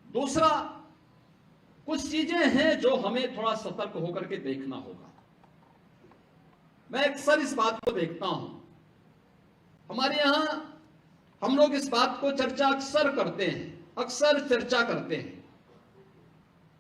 दूसरा, कुछ चीजें हैं जो हमें थोड़ा सतर्क होकर के देखना होगा। मैं अक्सर इस बात को देखता हूं, हमारे यहां हम लोग इस बात को अक्सर चर्चा करते हैं।